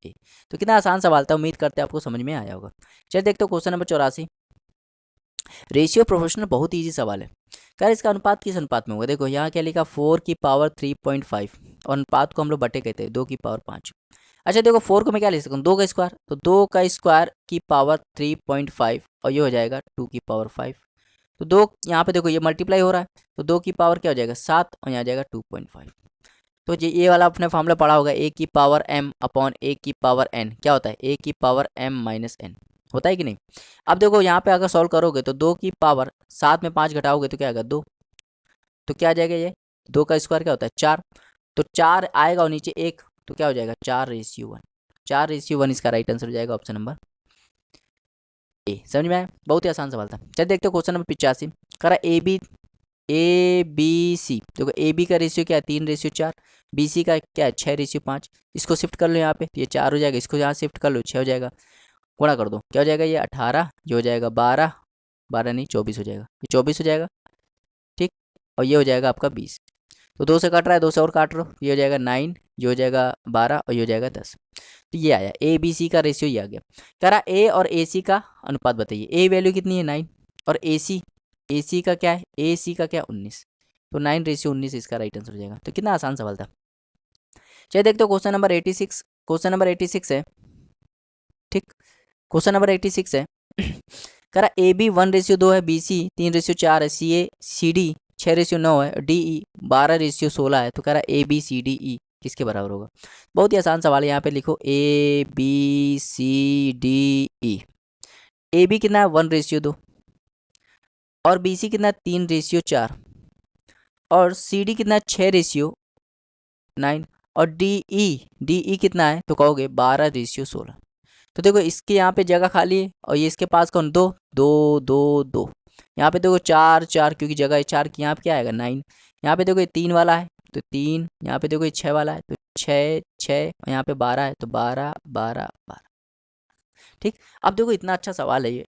ए। तो कितना आसान सवाल था, उम्मीद करते हैं आपको समझ में आया होगा। चलिए देखते हो क्वेश्चन नंबर 84। रेशियो प्रोपोर्शनल बहुत ईजी सवाल है। क्या इसका अनुपात किस अनुपात में होगा, देखो यहाँ क्या लिखा 4 की पावर 3.5 और अनुपात को हम लोग बटे कहते हैं 2 की पावर 5। अच्छा देखो 4 को मैं क्या लिख सकता हूँ, 2 का स्क्वायर, तो 2 का स्क्वायर की पावर 3.5 और ये हो जाएगा 2 की पावर 5। तो 2 यहाँ पे देखो ये मल्टीप्लाई हो रहा है, तो 2 की पावर क्या हो जाएगा 7 और यहाँ आ जाएगा 2.5। तो ये वाला आपने फॉर्मूला पढ़ा होगा, ए की पावर m अपॉन ए की पावर n क्या होता है, ए की पावर m माइनस n होता है कि नहीं। अब देखो यहाँ पे अगर सॉल्व करोगे तो 2 की पावर 7 में 5 घटाओगे तो क्या आएगा 2, तो क्या आ जाएगा ये 2 का स्क्वायर क्या होता है 4, तो 4 आएगा और नीचे 1, तो क्या हो जाएगा 4:1, 4:1 इसका राइट आंसर हो जाएगा, ऑप्शन नंबर ए। समझ में आया, बहुत ही आसान सवाल था। चल देखते हो क्वेश्चन नंबर 85। करा ए बी सी, देखो ए बी का रेशियो क्या है 3:4, बी सी का क्या है 6:5। इसको शिफ्ट कर लो यहाँ पे, तो ये 4 हो जाएगा, इसको यहाँ शिफ्ट कर लो 6 हो जाएगा, गुणा कर दो क्या हो जाएगा ये 18, ये हो जाएगा 12, 12 नहीं 24 हो जाएगा, ये 24 हो जाएगा ठीक, और ये हो जाएगा आपका 20। तो 2 से काट रहा है, 2 से और काट लो, ये हो जाएगा 9, ये हो जाएगा 12 और ये हो जाएगा 10। तो ये आया ए बी सी का रेशियो, ये आ गया। कह रहा ए और ए सी का अनुपात बताइए, ए वैल्यू कितनी है 9 और ए सी का क्या है, ए सी का क्या 19, तो 9:19 इसका राइट आंसर हो जाएगा। तो कितना आसान सवाल था। चलिए देखते हो क्वेश्चन नंबर 86। क्वेश्चन नंबर 86 है ठीक, क्वेश्चन नंबर 86 है कह रहा ए बी 1:2 है, बी सी 3:4 है, सी डी 6:9 है, डी ई 12:16 है। तो कह रहा ए बी सी डी ई किसके बराबर होगा। बहुत ही आसान सवाल है, यहाँ पे लिखो A B C D E. A B कितना है 1:2 और बी सी कितना है 3:4 और सी डी कितना है 6:9 और डी ई कितना है, तो कहोगे 12:16। तो देखो इसके यहाँ पे जगह खाली है और ये इसके पास कौन 2 2 2 2, यहाँ पे देखो 4 4 क्योंकि जगह है 4 की, यहाँ पे क्या आएगा 9, यहाँ पे देखो ये 3 वाला है तो 3, यहाँ पे देखो ये 6 वाला है तो 6 6 और यहाँ पे 12 है तो 12 12 12 ठीक। अब देखो इतना अच्छा सवाल है ये,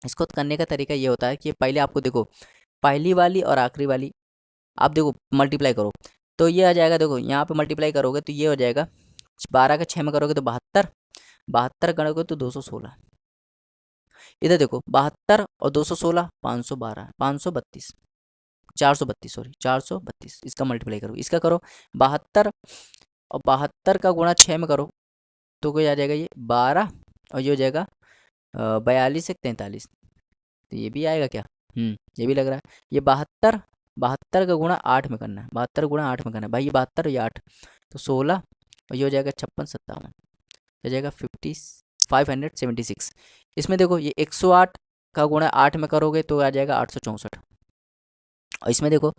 इसको करने का तरीका ये होता है कि पहले आपको देखो पहली वाली और आखिरी वाली आप देखो मल्टीप्लाई करो, तो ये आ जाएगा, देखो यहाँ पे मल्टीप्लाई करोगे तो ये हो जाएगा 12 का 6 में करोगे तो 72, 72 करोगे तो 216, इधर देखो 72 और 216 512 532 432 सॉरी 432, इसका मल्टीप्लाई करो, इसका करो 72 और 72 का गुणा 6 में करो तो कोई आ जाएगा ये 12 और ये हो जाएगा 42 से 43, तो ये भी आएगा क्या, ये भी लग रहा है। ये 72 72 का गुणा 8 में करना है, 72 गुणा 8 में करना है भाई, ये 72 और ये 8 तो 16 और ये हो जाएगा 56 57, हो जाएगा 576। इसमें देखो ये 108 का गुणा 8 में करोगे तो आ जाएगा 864 और इसमें देखो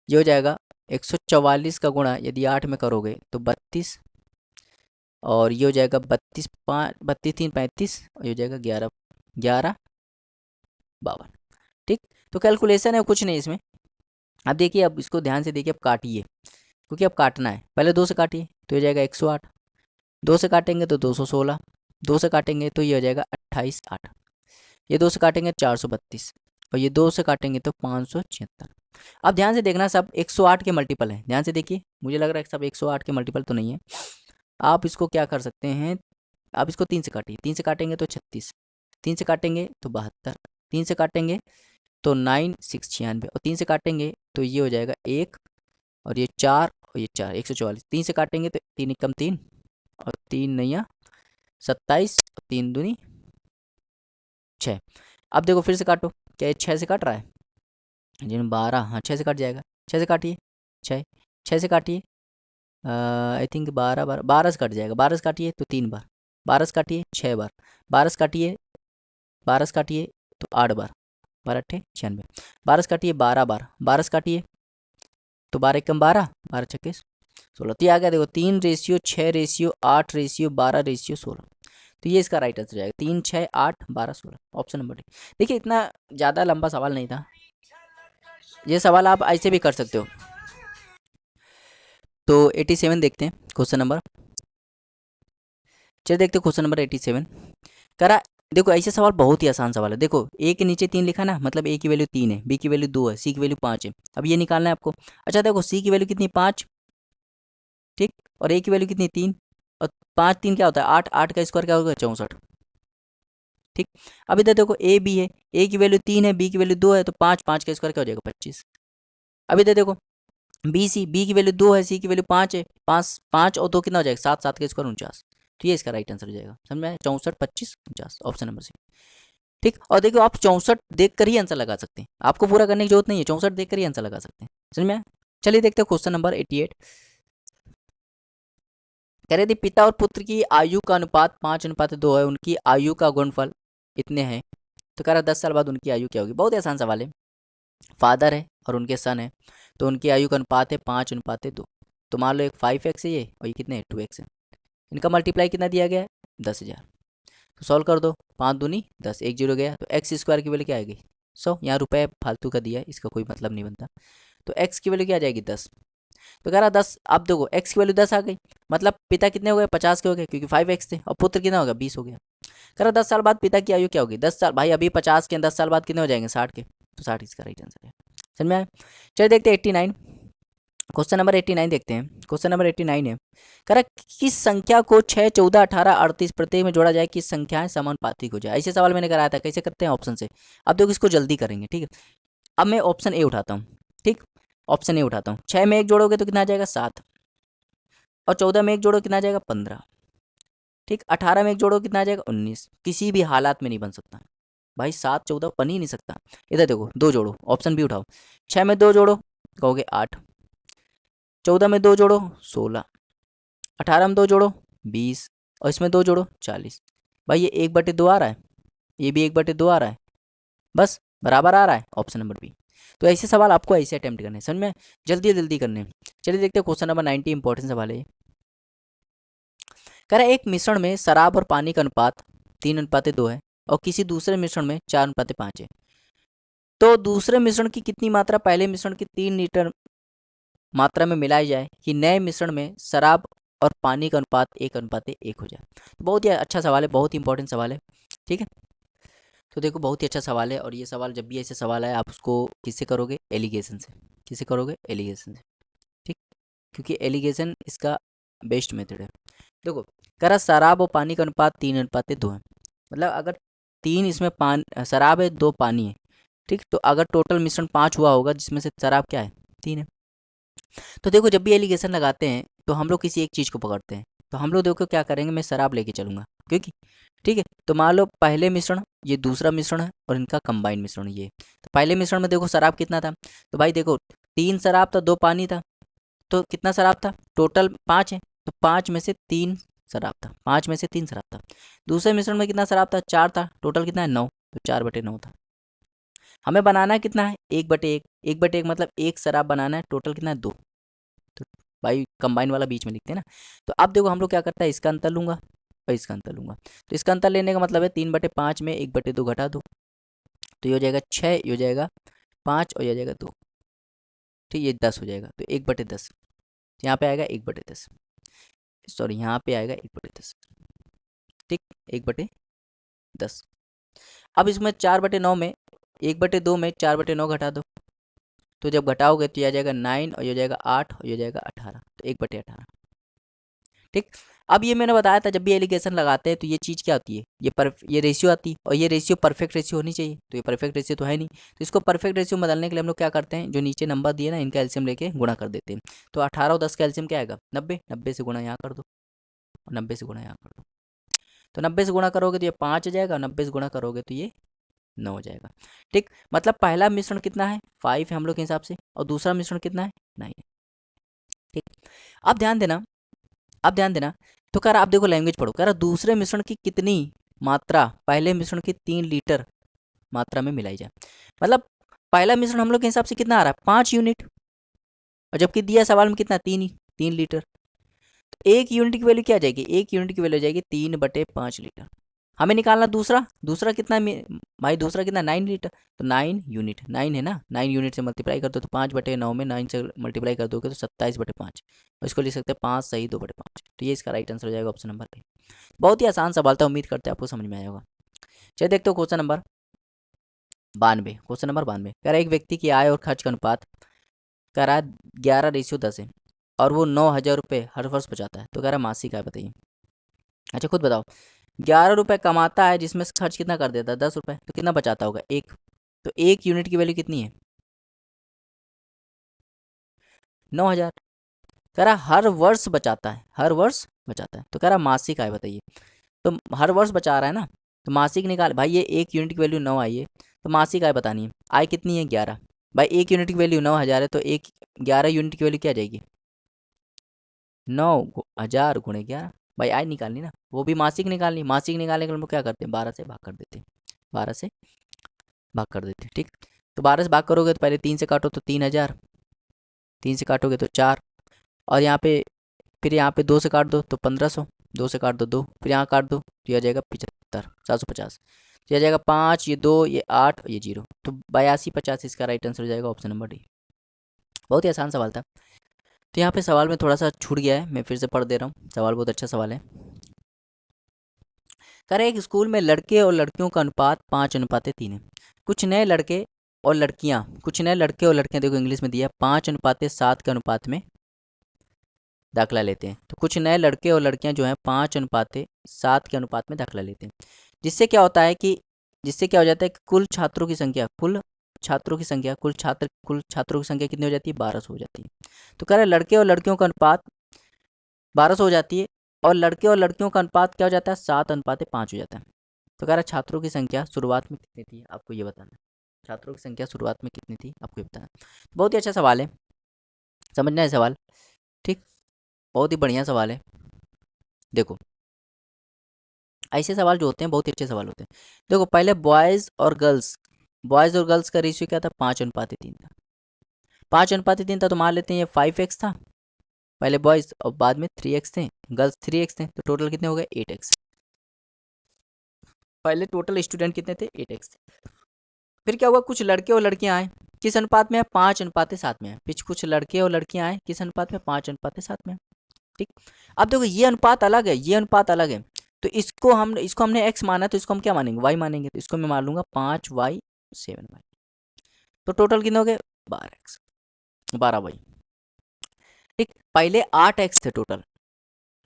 ये हो जाएगा 144 का गुणा यदि 8 में करोगे तो 32 और ये हो जाएगा 32 5 32 3 35 और ये हो जाएगा 11 11 52 ठीक। तो कैलकुलेशन है कुछ नहीं इसमें। अब देखिए, अब इसको ध्यान से देखिए, अब काटिए क्योंकि अब काटना है, पहले 2 से काटिए तो ये जाएगा 108, 2 से काटेंगे तो 216, 2 से काटेंगे तो ये हो जाएगा 28 8, ये 2 से काटेंगे 432 और ये 2 से काटेंगे तो 576। अब ध्यान से देखना, सब 108 के मल्टीपल है, ध्यान से देखिए, मुझे लग रहा है कि सब 108 के मल्टीपल तो नहीं है। आप इसको क्या कर सकते हैं, आप इसको 3 से काटिए, 3 से काटेंगे तो 36, 3 से काटेंगे तो 72, 3 से काटेंगे तो 9 6 96 और 3 से काटेंगे तो ये हो जाएगा 1 और ये 4 और ये 4 144, 3 से काटेंगे तो 3 एकम 3 और 3 नैया 27 और 3 दूनी 6। अब देखो फिर से काटो, क्या ये 6 से काट रहा है, जिन 12 हाँ 6 से कट जाएगा, 6 से काटिए 6 6 से काटिए आई थिंक 12 बार 12 से कट जाएगा, 12 से काटिए तो 3 बार, 12 से काटिए 6 बार, 12 से काटिए 12 से काटिए तो 8 बार, 12 अट्ठे 96, 12 से काटिए 12 बार, 12 से काटिए तो 12 एकम 12 12 छक्के 16, तो ये आ गया देखो 3:6:8:12:16, तो ये इसका राइट आंसर जाएगा 3 6 8 12 16, ऑप्शन नंबर डी। देखिए इतना ज़्यादा लंबा सवाल नहीं था, ये सवाल आप ऐसे भी कर सकते हो। तो 87 देखते हैं क्वेश्चन नंबर चलिए देखते क्वेश्चन नंबर 87 करा। देखो ऐसे सवाल बहुत ही आसान सवाल है। देखो ए के नीचे 3 लिखा ना, मतलब ए की वैल्यू 3 है, बी की वैल्यू 2 है, सी की वैल्यू 5 है। अब ये निकालना है आपको। अच्छा देखो सी की वैल्यू कितनी 5, ठीक, और ए की वैल्यू कितनी 3, और 5 3 क्या होता है 8, 8 का स्क्वायर क्या होगा 64, ठीक। अब इधर देखो ए बी है, ए की वैल्यू 3 है, बी की वैल्यू 2 है, तो 5 5 का स्क्वायर क्या हो जाएगा 25। अब इधर देखो बी सी, बी की वैल्यू 2 है, सी की वैल्यू 5 है, 5 5 और 2 कितना हो जाएगा 7, 7 का स्क्वायर 49। तो ये इसका राइट आंसर हो जाएगा, समझ में आया, 64 25 49, ऑप्शन नंबर सी, ठीक। और देखो आप 64 देख कर ही आंसर लगा सकते हैं, आपको पूरा करने की जरूरत नहीं है, 64 देख कर ही आंसर लगा सकते हैं, समझ में आया। चलिए देखते हैं क्वेश्चन नंबर 88। कह रहे थे पिता और पुत्र की आयु का अनुपात 5:2 है, उनकी आयु का गुणनफल इतने हैं, तो कह रहा 10 साल बाद उनकी आयु क्या होगी। बहुत ही आसान सवाल है। फादर है और उनके सन है, तो उनकी आयु का अनुपात है 5:2। तो मान लो एक 5x है ये, और ये कितने 2x है। इनका मल्टीप्लाई कितना दिया गया है 10,000। तो सॉल्व कर दो, 5 दूनी 10, 1 0 गया, तो एक्स स्क्वायर की वैल्यू क्या आएगी 100। यहाँ रुपए फालतू का दिया है, इसका कोई मतलब नहीं बनता। तो एक्स की वैल्यू क्या आ जाएगी 10। तो कह रहा 10, अब देखो एक्स की वैल्यू 10 आ गई, मतलब पिता कितने हो गए 50 के हो गए, क्योंकि 5x थे, और पुत्र कितना होगा 20 हो गया। कह रहा 10 साल बाद पिता की आयु क्या होगी। 10 साल भाई अभी 50 के, 10 साल बाद कितने हो जाएंगे 60 के, तो 60 इसका राइट आंसर है, समझ में आया। चलिए देखते हैं 89, क्वेश्चन नंबर 89 देखते हैं। क्वेश्चन नंबर 89 है, कह रहा किस संख्या को 6 14 18 38 प्रत्येक में जोड़ा जाए, किस संख्याएं समानुपातिक हो जाए। ऐसे सवाल मैंने कराया था, कैसे करते हैं ऑप्शन से। अब देखो इसको जल्दी करेंगे, ठीक है। अब मैं ऑप्शन ए उठाता हूँ, ठीक, ऑप्शन ए उठाता हूँ। 6 में 1 जोड़ोगे तो कितना आ जाएगा 7, और 14 में 1 जोड़ो कितना आ जाएगा 15, ठीक। 18 में 1 जोड़ो कितना आ जाएगा 19। किसी भी हालात में नहीं बन सकता भाई, 7 14 बन ही नहीं सकता। इधर देखो 2 जोड़ो, ऑप्शन बी उठाओ। 6 में 2 जोड़ो कहोगे 8, 14 में 2 जोड़ो 16, 18 में 2 जोड़ो 20, और इसमें 2 जोड़ो 40। भाई ये 1/2 आ रहा है, ये भी 1/2 आ रहा है, बस बराबर आ रहा है, ऑप्शन नंबर बी। तो ऐसे सवाल आपको ऐसे अटेम्प्ट करने हैं, समझ में, जल्दी जल्दी करने हैं। चलिए देखते हैं क्वेश्चन नंबर 90, इंपॉर्टेंट सवाल है। कह रहा है एक मिश्रण में शराब और पानी का अनुपात 3:2 है, और किसी दूसरे मिश्रण में 4:5 है, तो दूसरे मिश्रण की कितनी मात्रा पहले मिश्रण की 3 लीटर मात्रा में मिलाई जाए कि नए मिश्रण में शराब और पानी का अनुपात 1:1 हो जाए। तो बहुत ही अच्छा सवाल है, बहुत ही इंपॉर्टेंट सवाल है, ठीक है। तो देखो बहुत ही अच्छा सवाल है, और ये सवाल जब भी ऐसे सवाल आए आप उसको किससे करोगे, एलिगेशन से, किससे करोगे एलिगेशन से, ठीक, क्योंकि एलिगेशन इसका बेस्ट मेथड है। देखो कह रहा शराब और पानी का अनुपात 3:2 है, मतलब अगर 3 इसमें शराब है 2 पानी है, ठीक, तो अगर टोटल मिश्रण 5 हुआ होगा जिसमें से शराब क्या है 3 है। तो देखो जब भी एलिगेशन लगाते हैं तो हम लोग किसी एक चीज़ को पकड़ते हैं, तो हम लोग देखो क्या करेंगे, मैं शराब लेके चलूँगा, क्योंकि ठीक है। तो मान लो पहले मिश्रण, ये दूसरा मिश्रण है, और इनका कंबाइंड मिश्रण ये। तो पहले मिश्रण में देखो शराब कितना था, तो भाई देखो 3 शराब था 2 पानी था, तो कितना शराब था टोटल 5 है, तो 5 में से 3 शराब था, 5 में से 3 शराब था। दूसरे मिश्रण में कितना शराब था 4 था, टोटल कितना है 9, तो 4/9 था। हमें बनाना है कितना है 1/1, 1/1 मतलब 1 शराब बनाना है, टोटल कितना है 2। तो भाई कंबाइन वाला बीच में लिखते हैं ना। तो अब देखो हम लोग क्या करता है, इसका अंतर लूंगा और इसका अंतर लूंगा। तो इसका अंतर लेने का मतलब है 3/5 में 1/2 घटा दो, तो ये हो जाएगा 6, ये हो जाएगा 5, और ये हो जाएगा 2, ठीक, ये 10 हो जाएगा, तो 1/10 यहाँ पे आएगा 1/10, सॉरी यहाँ पे आएगा 1/10, ठीक, 1/10। अब इसमें 4/9 में 1/2 में 4/9 घटा दो, तो जब घटाओगे तो ये आ जाएगा 9, और ये हो जाएगा 8, और ये हो जाएगा 18, तो 1/18, ठीक। अब ये मैंने बताया था जब भी एलिगेशन लगाते हैं तो ये चीज़ क्या होती है, ये रेशियो आती है, और ये रेशियो परफेक्ट रेशियो होनी चाहिए, तो ये परफेक्ट रेशियो तो है नहीं, तो इसको परफेक्ट रेशियो बदलने के लिए हम लोग क्या करते हैं, जो नीचे नंबर दिए ना इनका एलसीएम लेके गुणा कर देते हैं। तो 18 और 10 का एलसीएम क्या आएगा 90, 90 से गुणा यहाँ कर दो, और 90 से गुणा यहाँ कर दो, तो 90 से गुणा करोगे तो ये 5 हो जाएगा, 90 से गुणा करोगे तो ये 9 हो जाएगा, ठीक। मतलब पहला मिश्रण कितना है 5 है हम लोग के हिसाब से, और दूसरा मिश्रण कितना है 9 है, ठीक। अब ध्यान देना, अब ध्यान देना, तो कह रहा आप देखो लैंग्वेज पढ़ो, कह रहा दूसरे मिश्रण की कितनी मात्रा पहले मिश्रण की 3 लीटर मात्रा में मिलाई जाए। मतलब पहला मिश्रण हम लोग के हिसाब से कितना आ रहा है 5 यूनिट, और जबकि दिया सवाल में कितना 3 लीटर, तो 1 यूनिट की वैल्यू क्या आ जाएगी, 1 यूनिट की वैल्यू आ जाएगी 3/5 लीटर। हमें निकालना दूसरा, दूसरा कितना भाई दूसरा कितना 9 लीटर, तो 9 यूनिट, 9 है ना, 9 यूनिट से मल्टीप्लाई कर दो, तो 5/9 में 9 से मल्टीप्लाई कर दोगे तो 27/5, और इसको लिख सकते हैं 5 सही 2/5, तो ये इसका राइट आंसर हो जाएगा ऑप्शन नंबर ए। बहुत ही आसान सवाल था, उम्मीद करते हैं आपको समझ में आया होगा। चलिए देखते हो क्वेश्चन नंबर 92। क्वेश्चन नंबर 92 कह रहा है एक व्यक्ति की आय और खर्च का अनुपात कह रहा है 11:10 है और वो 9,000 रुपये हर वर्ष बचाता है, तो कह रहा है मासिक आय बताइए। अच्छा खुद बताओ, 11 रुपये कमाता है जिसमें से खर्च कितना कर देता है 10 रुपये, तो कितना बचाता होगा एक, तो एक यूनिट की वैल्यू कितनी है 9,000। कह रहा हर वर्ष बचाता है, हर वर्ष बचाता है, तो कह रहा मासिक आय बताइए। तो हर वर्ष बचा रहा है ना, तो मासिक निकाल भाई, ये एक यूनिट की वैल्यू 9 आई है, तो मासिक आय बतानी है। आय कितनी है 11, भाई एक यूनिट की वैल्यू 9,000 है, तो एक 11 यूनिट की वैल्यू क्या आ जाएगी 9,000 गुणे 11। भाई आय निकालनी ना, वो भी मासिक निकालनी, मासिक निकालने के लिए हम लोग क्या करते हैं 12 से भाग कर देते हैं, 12 से भाग कर देते हैं। ठीक, तो 12 से भाग करोगे तो पहले 3 से काटो तो 3,000, 3 से काटोगे तो 4, और यहाँ पे फिर यहाँ पे 2 से काट दो तो 1,500, 2 से काट दो 2, फिर यहाँ काट दो तो यह आ जाएगा 75, 750, तो यह आ जाएगा 5, ये 2, ये 8, ये 0, तो 8250 इसका राइट आंसर हो जाएगा ऑप्शन नंबर डी। बहुत ही आसान सवाल था। तो यहाँ पे सवाल में थोड़ा सा छूट गया है, मैं फिर से पढ़ दे रहा हूँ, सवाल बहुत अच्छा सवाल है। कह रहे एक स्कूल में लड़के और लड़कियों का अनुपात 5:3 है। कुछ नए लड़के और लड़कियाँ, कुछ नए लड़के और लड़कियाँ, देखो इंग्लिश में दिया 5:7 के अनुपात में दाखिला लेते हैं। तो कुछ नए लड़के और लड़कियां जो हैं 5:7 के अनुपात में दाखिला लेते हैं, जिससे क्या होता है कि, जिससे क्या हो जाता है कि कुल छात्रों की संख्या, कुल छात्रों की संख्या, कुल छात्रों की संख्या कितनी हो जाती है 1200 हो जाती है। तो कह रहे हैं लड़के और लड़कियों का अनुपात 1200 हो जाती है, और लड़के और लड़कियों का अनुपात क्या हो जाता है 7:5 हो जाता है। तो कह रहा है छात्रों की संख्या शुरुआत में कितनी थी आपको ये बताना है, छात्रों की संख्या शुरुआत में कितनी थी आपको ये बताना है। बहुत ही अच्छा सवाल है, समझना है सवाल, ठीक, बहुत ही बढ़िया सवाल है। देखो ऐसे सवाल जो होते हैं बहुत ही अच्छे सवाल होते हैं। देखो पहले बॉयज़ और गर्ल्स का रेशियो क्या था 5:3 था, 5:3 था, तो मान लेते हैं ये 5x था पहले बॉयज़, और बाद में 3x थे, गर्ल्स 3x थे, तो टोटल कितने हो गए 8x। पहले टोटल स्टूडेंट कितने थे 8x थे। फिर क्या हुआ, कुछ लड़के और लड़कियां आए, किस अनुपात में है 5:7 में है, फिर कुछ लड़के और लड़कियां आए किस अनुपात में 5:7 में। ठीक, अब देखो ये अनुपात अलग है, ये अनुपात अलग है, तो इसको हमने x माना, तो इसको हम क्या मानेंगे y मानेंगे, तो इसको मैं मान लूंगा 5y 7y, तो टोटल कितने हो गए 12x 12y। ठीक, पहले 8x थे टोटल,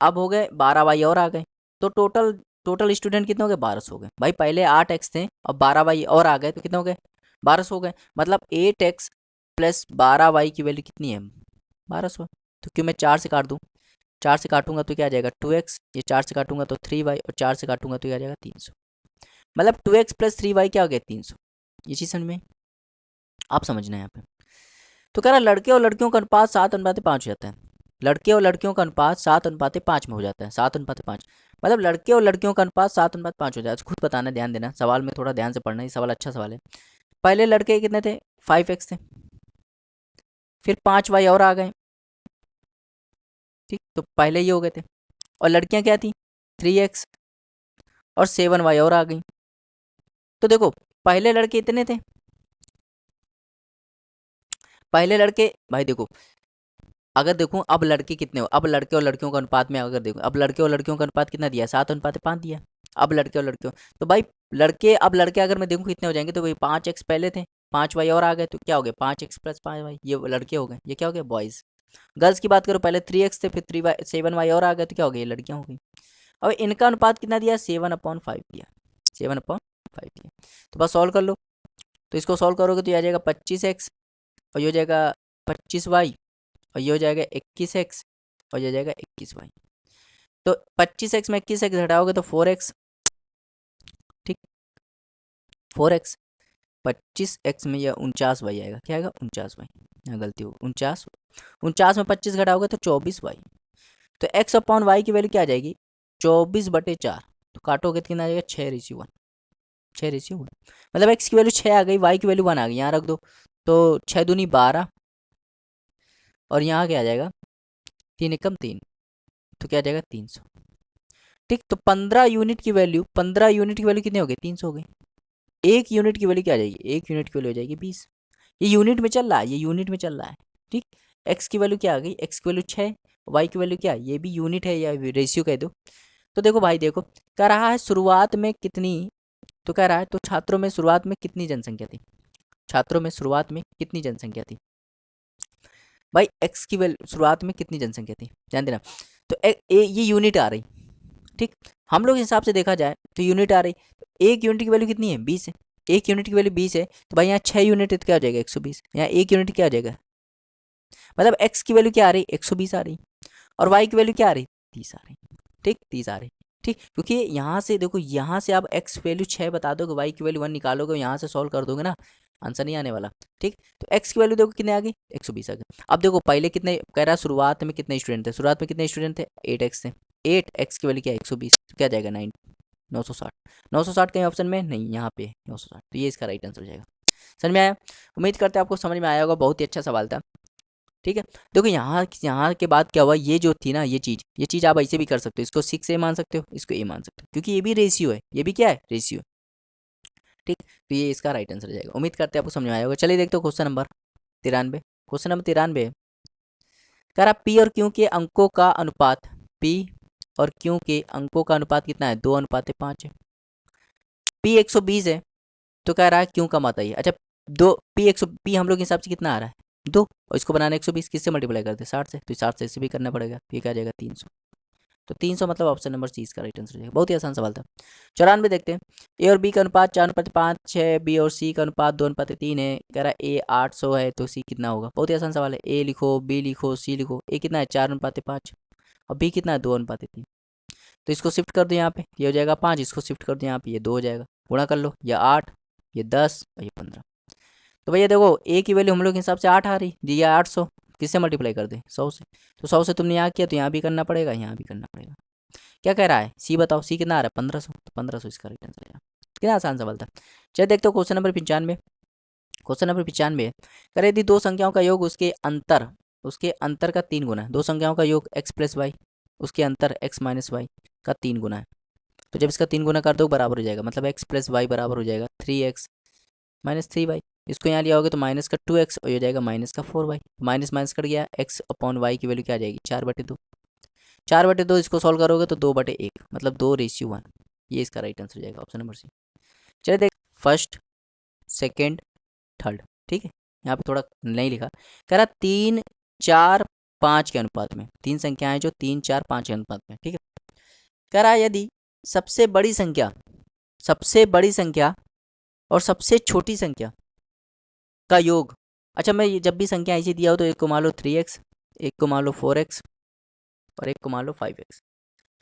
अब हो गए 12y और आ गए, तो टोटल टोटल स्टूडेंट कितने हो गए 1200 हो गए। भाई पहले 8x थे और 12y और आ गए, तो कितने हो गए 1200 हो गए, मतलब 8x प्लस 12y की वैल्यू कितनी है 1200। तो क्यों मैं 4 से काट दूँ, 4 से काटूंगा तो क्या आ जाएगा 2x, ये 4 से काटूंगा तो 3y, और 4 से काटूंगा तो क्या आ जाएगा 300, मतलब 2x प्लस 3y क्या हो गया 300। ये चीज़ समझ में आप समझना है यहाँ पे। तो कह रहा है लड़के और लड़कियों का अनुपात 7:5 हो जाता है, लड़के और लड़कियों का अनुपात 7:5 में हो जाता है, 7:5, मतलब लड़के और लड़कियों का अनुपात 7:5 हो जाता है। तो खुद बताना, ध्यान देना, सवाल में थोड़ा ध्यान से पढ़ना, ये सवाल अच्छा सवाल है। पहले लड़के कितने थे 5x थे, फिर 5y और आ गए, ठीक, तो पहले ये हो गए थे, और लड़कियां क्या थी 3x और 7y और आ गई। तो देखो पहले लड़के इतने थे, पहले लड़के भाई देखो, अगर देखूं अब लड़के कितने हो, अब लड़के और लड़कियों का अनुपात में अगर देखो, अब लड़के और लड़कियों का अनुपात कितना दिया 7:5 दिया। अब लड़के और लड़कियों, तो भाई लड़के, अब लड़के अगर मैं देखूं कितने हो जाएंगे, तो भाई 5x पहले थे, 5y और आ गए, तो क्या हो गया 5x प्लस 5y, ये लड़के हो गए, ये क्या हो गया बॉयज़। गर्ल्स की बात करो, पहले 3x थे, फिर 3y 7y और आ गए, तो क्या हो गया ये लड़कियां हो गई। अब इनका अनुपात कितना दिया 7/5 दिया, 7/5 दिया, तो बस सॉल्व कर लो। तो इसको सॉल्व करोगे तो ये आ जाएगा 25x, और ये हो जाएगा 25y, और ये हो जाएगा 21x, और ये हो जाएगा 21y। तो 25x में 21x घटाओगे तो 4x, ठीक, 4x, 25x में यह 49y आएगा, क्या आएगा 49y, यहाँ गलती हो 49 में 25 घटाओगे तो 24y। तो x/y की वैल्यू क्या आ जाएगी 24/4, तो काटोगे तो कितना आ जाएगा 6:1, 6:1, मतलब x की वैल्यू 6 आ गई, y की वैल्यू 1 आ गई, यहाँ रख दो, तो 6 दूनी 12, और यहाँ क्या आ जाएगा 3 एकम 3, तो क्या आ जाएगा 300। ठीक, तो 15 यूनिट की वैल्यू, 15 यूनिट की वैल्यू कितनी हो गई 300 हो गई। एक यूनिट की वैल्यू क्या आ जाएगी, एक यूनिट की वैल्यू हो जाएगी 20। ये यूनिट में चल रहा है, ये यूनिट में चल रहा है। ठीक, एक्स की वैल्यू क्या आ गई, एक्स की वैल्यू 6, वाई की वैल्यू क्या, ये भी यूनिट है या रेशियो कह दो, तो देखो भाई देखो, कह रहा है शुरुआत में कितनी, तो कह रहा है तो छात्रों में शुरुआत में कितनी जनसंख्या थी, छात्रों में शुरुआत में कितनी जनसंख्या थी भाई, एक्स की वैल्यू शुरुआत में कितनी जनसंख्या थी ध्यान देना। तो ये यूनिट आ रही, ठीक, हम लोग के हिसाब से देखा जाए तो यूनिट आ रही, तो एक यूनिट की वैल्यू कितनी है 20 है, एक यूनिट की वैल्यू 20 है, तो भाई यहाँ 6 यूनिट है तो क्या हो जाएगा 120, यहाँ एक यूनिट क्या हो जाएगा, मतलब एक्स की वैल्यू क्या आ रही 120 आ रही, और वाई की वैल्यू क्या आ रही 30 आ रही, ठीक 30 आ रही, ठीक, क्योंकि यहाँ से देखो, यहाँ से आप एक्स वैल्यू 6 बता दोगे, वाई की वैल्यू 1 निकालोगे, यहाँ से सॉल्व कर दोगे ना, आंसर नहीं आने वाला, ठीक। तो एक्स की वैल्यू देखो कितने आ गई 120 आ गई। अब देखो पहले कितने कह रहा है, शुरुआत में कितने स्टूडेंट थे, शुरुआत में कितने स्टूडेंट थे 8x थे, 8x की वैल्यू क्या है 120, तो क्या जाएगा 960, 960 कहीं ऑप्शन में नहीं, यहाँ पे 960, तो ये इसका राइट आंसर हो जाएगा। समझ में आया, उम्मीद करते हैं आपको समझ में आया होगा, बहुत ही अच्छा सवाल था, ठीक है। देखो यहाँ के बाद क्या हुआ, ये जो थी ना ये चीज़ आप ऐसे भी कर सकते हो, इसको 6 ए मान सकते हो, इसको ए मान सकते हो, क्योंकि ये भी रेशियो है, ये भी क्या है रेशियो, ठीक, तो ये इसका राइट आंसर हो जाएगा। उम्मीद करते हैं आपको समझ में आया होगा। चलिए देखते हो क्वेश्चन नंबर 93, क्वेश्चन नंबर 93 कह रहा पी और क्यू के अंकों का अनुपात, पी और क्यू के अंकों का अनुपात कितना है 2:5 है, पी 120 है, तो कह रहा है क्यू का मान बताइए। अच्छा, दो पी हम लोग के हिसाब से कितना आ रहा है 2, और इसको बनाना 120 किससे मल्टीप्लाई करते हैं 60 से, तो 60 से इसे भी करना पड़ेगा, तो ये क्या आ जाएगा 300, तो 300 मतलब ऑप्शन नंबर सी इसका राइट आंसर हो जाएगा। बहुत ही आसान सवाल था। 94 देखते हैं, ए और बी का अनुपात 4:5 है, बी और सी का अनुपात 2:3 है, कह रहा है ए 800 है तो सी कितना होगा। बहुत ही आसान सवाल है, ए लिखो, बी लिखो, सी लिखो। ए कितना है 4:5 और बी कितना है 2:3, तो इसको शिफ्ट कर दो यहाँ पे, ये हो जाएगा 5, इसको शिफ्ट कर दो यहाँ पे, ये 2 हो जाएगा, गुणा कर लो, ये 8, ये 10 और ये 15। तो भैया देखो ए की वैल्यू हम लोग के हिसाब से 8 आ रही, जी ये 800 किससे मल्टीप्लाई कर दे 100 से, तो 100 से तुमने यहाँ किया तो यहाँ भी करना पड़ेगा, यहाँ भी करना पड़ेगा। क्या कह रहा है सी बताओ, सी कितना आ रहा है 1500, तो 1500 इसका राइट आंसर है। कितना आसान सवाल था। चलिए देखते हो क्वेश्चन नंबर 95, क्वेश्चन नंबर 95 करे यदि दो संख्याओं का योग उसके अंतर का 3 गुना है, दो संख्याओं का योग x प्लस वाई, उसके अंतर x माइनस वाई का 3 गुना है, तो जब इसका 3 गुना कर दो बराबर हो जाएगा, मतलब x प्लस वाई बराबर हो जाएगा 3x माइनस 3y, इसको यहाँ लिया होगा तो माइनस का 2x और हो जाएगा माइनस का 4y, माइनस माइनस कट गया, x अपॉन वाई की वैल्यू क्या आ जाएगी 4/2, 4/2 इसको सॉल्व करोगे तो 2/1 मतलब 2:1, ये इसका राइट आंसर हो जाएगा ऑप्शन नंबर सी। चलिए देख फर्स्ट सेकेंड थर्ड, ठीक है, यहाँ पे थोड़ा नहीं लिखा, कह रहा 3 4 5 के अनुपात में, तीन संख्याएं जो 3 4 5 के अनुपात में, ठीक है, कह रहा है यदि सबसे बड़ी संख्या और सबसे छोटी संख्या का योग, अच्छा मैं जब भी संख्या ऐसी दिया हो तो एक को मान लो 3x, एक को मान लो 4x और एक को मान लो 5x,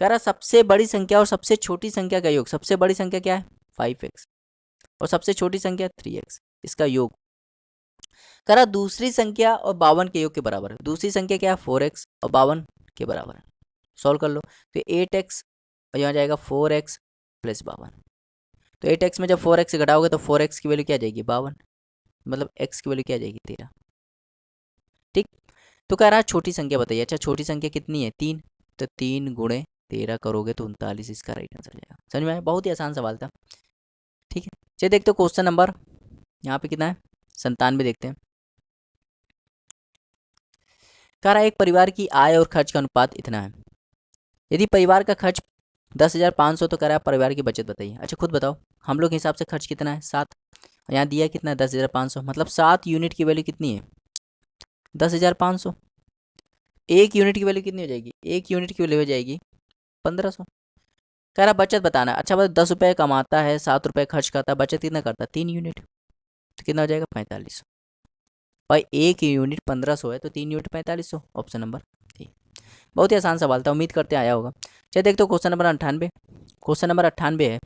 कह रहा सबसे बड़ी संख्या और सबसे छोटी संख्या का योग, सबसे बड़ी संख्या क्या है 5x और सबसे छोटी संख्या 3x, इसका योग कह रहा दूसरी संख्या और 52 के योग के बराबर है, दूसरी संख्या क्या है 4x और 52 के बराबर है, सॉल्व कर लो, तो 8x और यहाँ जाएगा 4x प्लस 52, तो 8x में जब 4x से घटाओगे तो 4x की वैल्यू क्या आ जाएगी 52, मतलब x की वैल्यू क्या आ जाएगी 13, ठीक। तो कह रहा है छोटी संख्या बताइए, अच्छा छोटी संख्या कितनी है 3, तो 3 गुणे 13 करोगे तो 39 इसका राइट आंसर जाएगा। समझ में आया, बहुत ही आसान सवाल था, ठीक है। चलिए देखते हो क्वेश्चन नंबर यहाँ पे कितना है 97 देखते हैं, कह रहा है एक परिवार की आय और खर्च का अनुपात इतना है, यदि परिवार का खर्च 10,500 तो कह रहा है परिवार की बचत बताइए। अच्छा खुद बताओ, हम लोग के हिसाब से खर्च कितना है 7, यहाँ दिया कितना है 10,500, मतलब 7 यूनिट की वैल्यू कितनी है 10,500, एक यूनिट की वैल्यू कितनी हो जाएगी, एक यूनिट की वैल्यू हो जाएगी 1500, कह रहा बचत बताना, अच्छा बस 10 रुपये कमाता है 7 रुपये खर्च करता है, बचत कितना करता है 3 यूनिट, तो कितना हो जाएगा 4500, भाई एक यूनिट 1500 है तो 3 यूनिट 4500, ऑप्शन नंबर डी। बहुत ही आसान सवाल था, उम्मीद करते आया होगा। चलिए देखते हो क्वेश्चन नंबर 98, क्वेश्चन नंबर 98 है,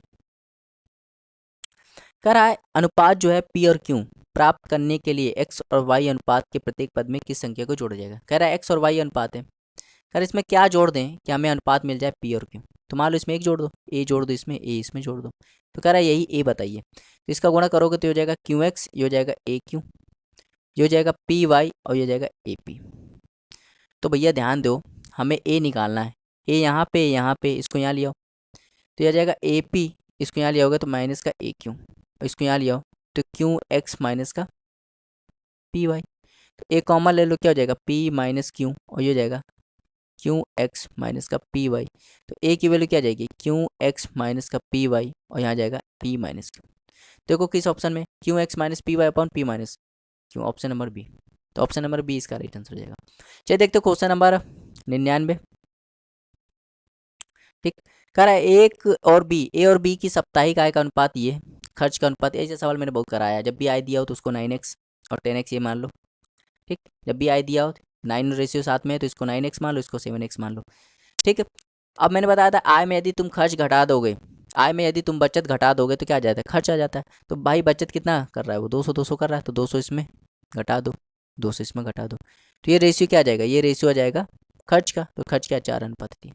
कह रहा है अनुपात जो है पी और क्यू प्राप्त करने के लिए एक्स और वाई अनुपात के प्रत्येक पद में किस संख्या को जोड़ा जाएगा। कह रहा है एक्स और वाई अनुपात है, कह रहा है इसमें क्या जोड़ दें कि हमें अनुपात मिल जाए पी और क्यू, तो मान लो इसमें एक जोड़ दो, ए जोड़ दो इसमें, ए इसमें जोड़ दो, तो कह रहा है यही ए बताइए, तो इसका गुणा करोगे तो हो जाएगा क्यू एक्स, ये हो जाएगा ए क्यू, ये हो जाएगा पी वाई और ये हो जाएगा ए पी। तो भैया ध्यान दो, हमें ए निकालना है, ए यहाँ पे इसको यहाँ लिया, तो यह आ जाएगा ए पी, इसको यहाँ लिया होगा तो माइनस का ए क्यू, और इसको यहाँ लिया हो तो क्यू एक्स माइनस का पी वाई, तो ए कॉमन ले लो क्या हो जाएगा पी माइनस क्यू और ये हो जाएगा क्यू एक्स माइनस का पी वाई। तो ए की वैल्यू क्या आ जाएगी, क्यू एक्स माइनस का पी वाई, और यहाँ जाएगा पी माइनस का। देखो किस ऑप्शन में, Q X minus P Y upon P minus Q, option number B. तो ऑप्शन नंबर बी इसका राइट आंसर हो जाएगा। चलिए देखते क्वेश्चन नंबर 99। ठीक, कह रहा है ए और बी की साप्ताहिक आय का अनुपात ये, खर्च का अनुपात। ऐसे सवाल मैंने बहुत कराया है, जब भी आय दिया हो तो उसको 9x और 10x ये मान लो। ठीक, जब भी आय दिया हो 9:7 में है तो इसको 9x मान लो, इसको 7x मान लो। ठीक है, अब मैंने बताया था आय में यदि तुम खर्च घटा दोगे, आय में यदि तुम बचत घटा दोगे तो क्या आ जाता है, खर्च आ जाता है। तो भाई बचत कितना कर रहा है वो, 200 कर रहा है, तो 200 इसमें घटा दो, 200 इसमें घटा दो, तो ये रेशियो क्या आ जाएगा, ये रेशियो आ जाएगा खर्च का। तो खर्च क्या, 4:3।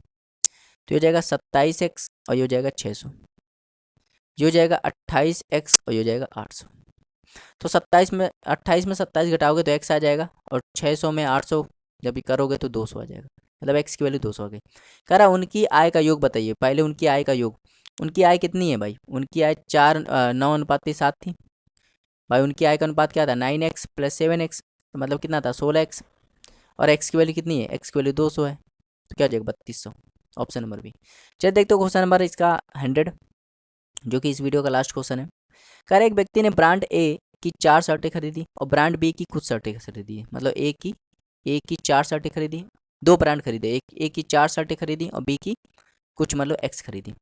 तो ये हो जाएगा 27x और ये हो जाएगा 600, ये हो जाएगा 28x और ये हो जाएगा 800। तो 28 में 27 घटाओगे तो x आ जाएगा, और 600 में 800 जब भी करोगे तो 200 आ जाएगा, मतलब x की वैल्यू 200 आ गई। कह रहा उनकी आय का योग बताइए, पहले उनकी आय का योग। उनकी आय कितनी है भाई, उनकी आय 9:7 थी भाई। उनकी आय का अनुपात क्या था, 9x प्लस 7x, तो मतलब कितना था, 16x। और x की वैल्यू कितनी है, x की वैल्यू 200 है, तो क्या आ जाएगा 3200, ऑप्शन नंबर बी। चलिए देखते हो क्वेश्चन नंबर इसका 100, जो कि इस वीडियो का लास्ट क्वेश्चन है। कह रहे एक व्यक्ति ने ब्रांड ए की 4 शर्टें खरीदी और ब्रांड बी की कुछ शर्टें खरीदी है। मतलब ए की 4 शर्टें खरीदी, दो ब्रांड खरीदे, एक ए की 4 शर्टें खरीदी और बी की कुछ मतलब एक्स खरीदी।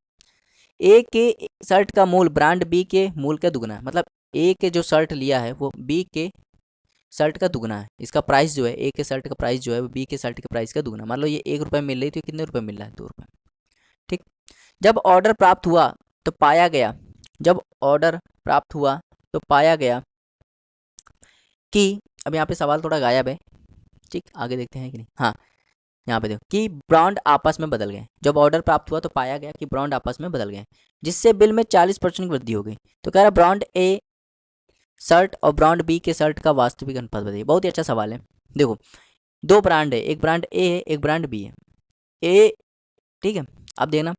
ए के शर्ट का मूल ब्रांड बी के मूल का दुगना है। मतलब ए के जो शर्ट लिया है वो बी के शर्ट का दुगना है। इसका प्राइस जो है, ए के शर्ट का प्राइस जो है वो बी के शर्ट के प्राइस का दुगना। मान लो ये 1 रुपये मिल रही थी, कितने रुपये मिल रहा है, 2 रुपये। ठीक, जब ऑर्डर प्राप्त हुआ तो पाया गया, जब ऑर्डर प्राप्त हुआ तो पाया गया कि, अब यहाँ पे सवाल थोड़ा गायब है, ठीक, आगे देखते हैं कि नहीं, हाँ यहाँ पे देखो कि ब्रांड आपस में बदल गए। जब ऑर्डर प्राप्त हुआ तो पाया गया कि ब्रांड आपस में बदल गए, जिससे बिल में 40% की वृद्धि हो गई। तो कह रहा ब्रांड ए शर्ट और ब्रांड बी के शर्ट का वास्तविक अनुपात बताइए। बहुत ही अच्छा सवाल है। देखो दो ब्रांड है, एक ब्रांड ए है एक ब्रांड बी है। ए, ठीक है, अब देखना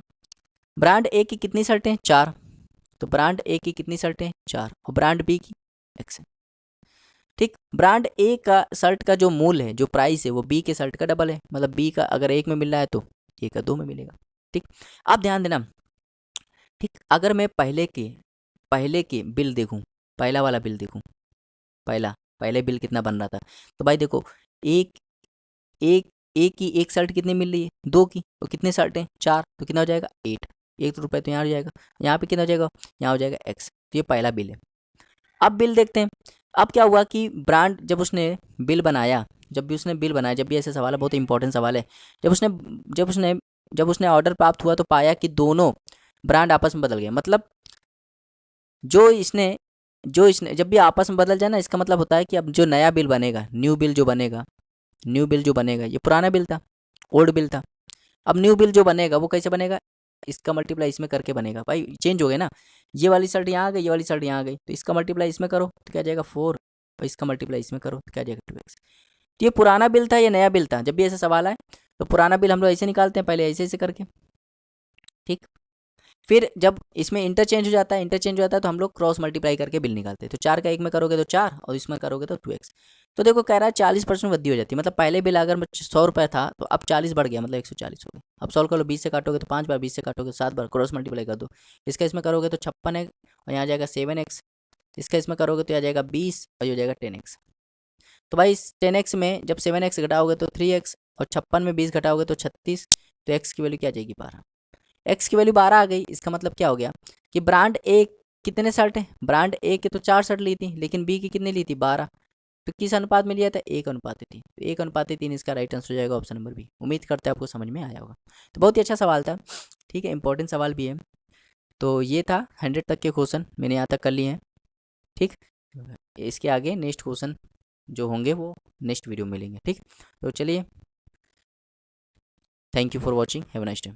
ब्रांड ए की कितनी शर्टें, 4, तो ब्रांड ए की कितनी शर्टें, 4, और ब्रांड बी की एक्स है। ठीक, ब्रांड ए का शर्ट का जो मूल है, जो प्राइस है, वो बी के शर्ट का डबल है। मतलब बी का अगर 1 में मिल रहा है तो ए का 2 में मिलेगा। ठीक, आप ध्यान देना। ठीक, अगर मैं पहले की बिल देखूं, पहला वाला बिल देखूं, पहले बिल कितना बन रहा था, तो भाई देखो एक एक एक की एक शर्ट कितनी मिल रही है, 2 की, तो कितने शर्ट हैं, 4, तो कितना हो जाएगा 8, 1 रुपये तो यहाँ हो जाएगा। यहाँ पे कितना हो जाएगा, यहाँ हो जाएगा एक्स। तो ये पहला बिल है। अब बिल देखते हैं। अब क्या हुआ कि ब्रांड जब उसने बिल बनाया, जब भी ऐसे सवाल है, बहुत इंपॉर्टेंट सवाल है। जब उसने जब उसने जब उसने ऑर्डर प्राप्त हुआ तो पाया कि दोनों ब्रांड आपस में बदल गए। मतलब जो इसने जब भी आपस में बदल जाए ना, इसका मतलब होता है कि अब जो नया बिल बनेगा, न्यू बिल जो बनेगा, ये पुराना बिल था, ओल्ड बिल था। अब न्यू बिल जो बनेगा वो कैसे बनेगा, इसका मल्टीप्लाई इसमें करके बनेगा। भाई चेंज हो गया ना, ये वाली शर्ट यहाँ आ गई, ये वाली शर्ट यहाँ आ गई, तो इसका मल्टीप्लाई इसमें करो तो क्या जाएगा 4, और इसका मल्टीप्लाई इसमें करो तो क्या जाएगा 2x। तो ये पुराना बिल था, ये नया बिल था। जब भी ऐसे सवाल आए तो पुराना बिल हम लोग ऐसे निकालते हैं, पहले ऐसे ऐसे करके। ठीक, फिर जब इसमें इंटरचेंज हो जाता है तो हम लोग क्रॉस मल्टीप्लाई करके बिल निकालते हैं। तो 4 का 1 में करोगे तो 4, और इसमें करोगे तो 2x। तो देखो कह रहा है 40% वृद्धि हो जाती है। मतलब पहले बिल अगर 100 रुपये था तो अब 40 बढ़ गया, मतलब 140 हो गया। अब सॉल्व कर लो, 20 से काटोगे तो 5 बार, 20 से काटोगे 7 बार, क्रॉस मल्टीप्लाई कर दो। इसका इसमें करोगे तो 56 है, और यहाँ जाएगा 7x। इसका इसमें करोगे तो आ जाएगा 20, और ये हो जाएगा 10x। तो भाई 10x में जब 7x घटाओगे तो 3x, और 56 में 20 घटाओगे तो 36। तो x की वैल्यू क्या आ जाएगी, 12। एक्स की वैल्यू 12 आ गई। इसका मतलब क्या हो गया कि ब्रांड ए कितने शर्ट हैं, ब्रांड ए के तो 4 शर्ट ली थी, लेकिन बी की कितनी ली थी, 12। तो किस अनुपात में लिया था, 1:3। तो 1:3 इसका राइट आंसर हो जाएगा ऑप्शन नंबर बी। उम्मीद करते हैं आपको समझ में आया होगा। तो बहुत ही अच्छा सवाल था, ठीक है, इंपॉर्टेंट सवाल भी है। तो ये था 100 तक के क्वेश्चन मैंने यहाँ तक कर लिए हैं। ठीक, इसके आगे नेक्स्ट क्वेश्चन जो होंगे वो नेक्स्ट वीडियो में मिलेंगे। ठीक, तो चलिए, thank you for watching, have a nice day.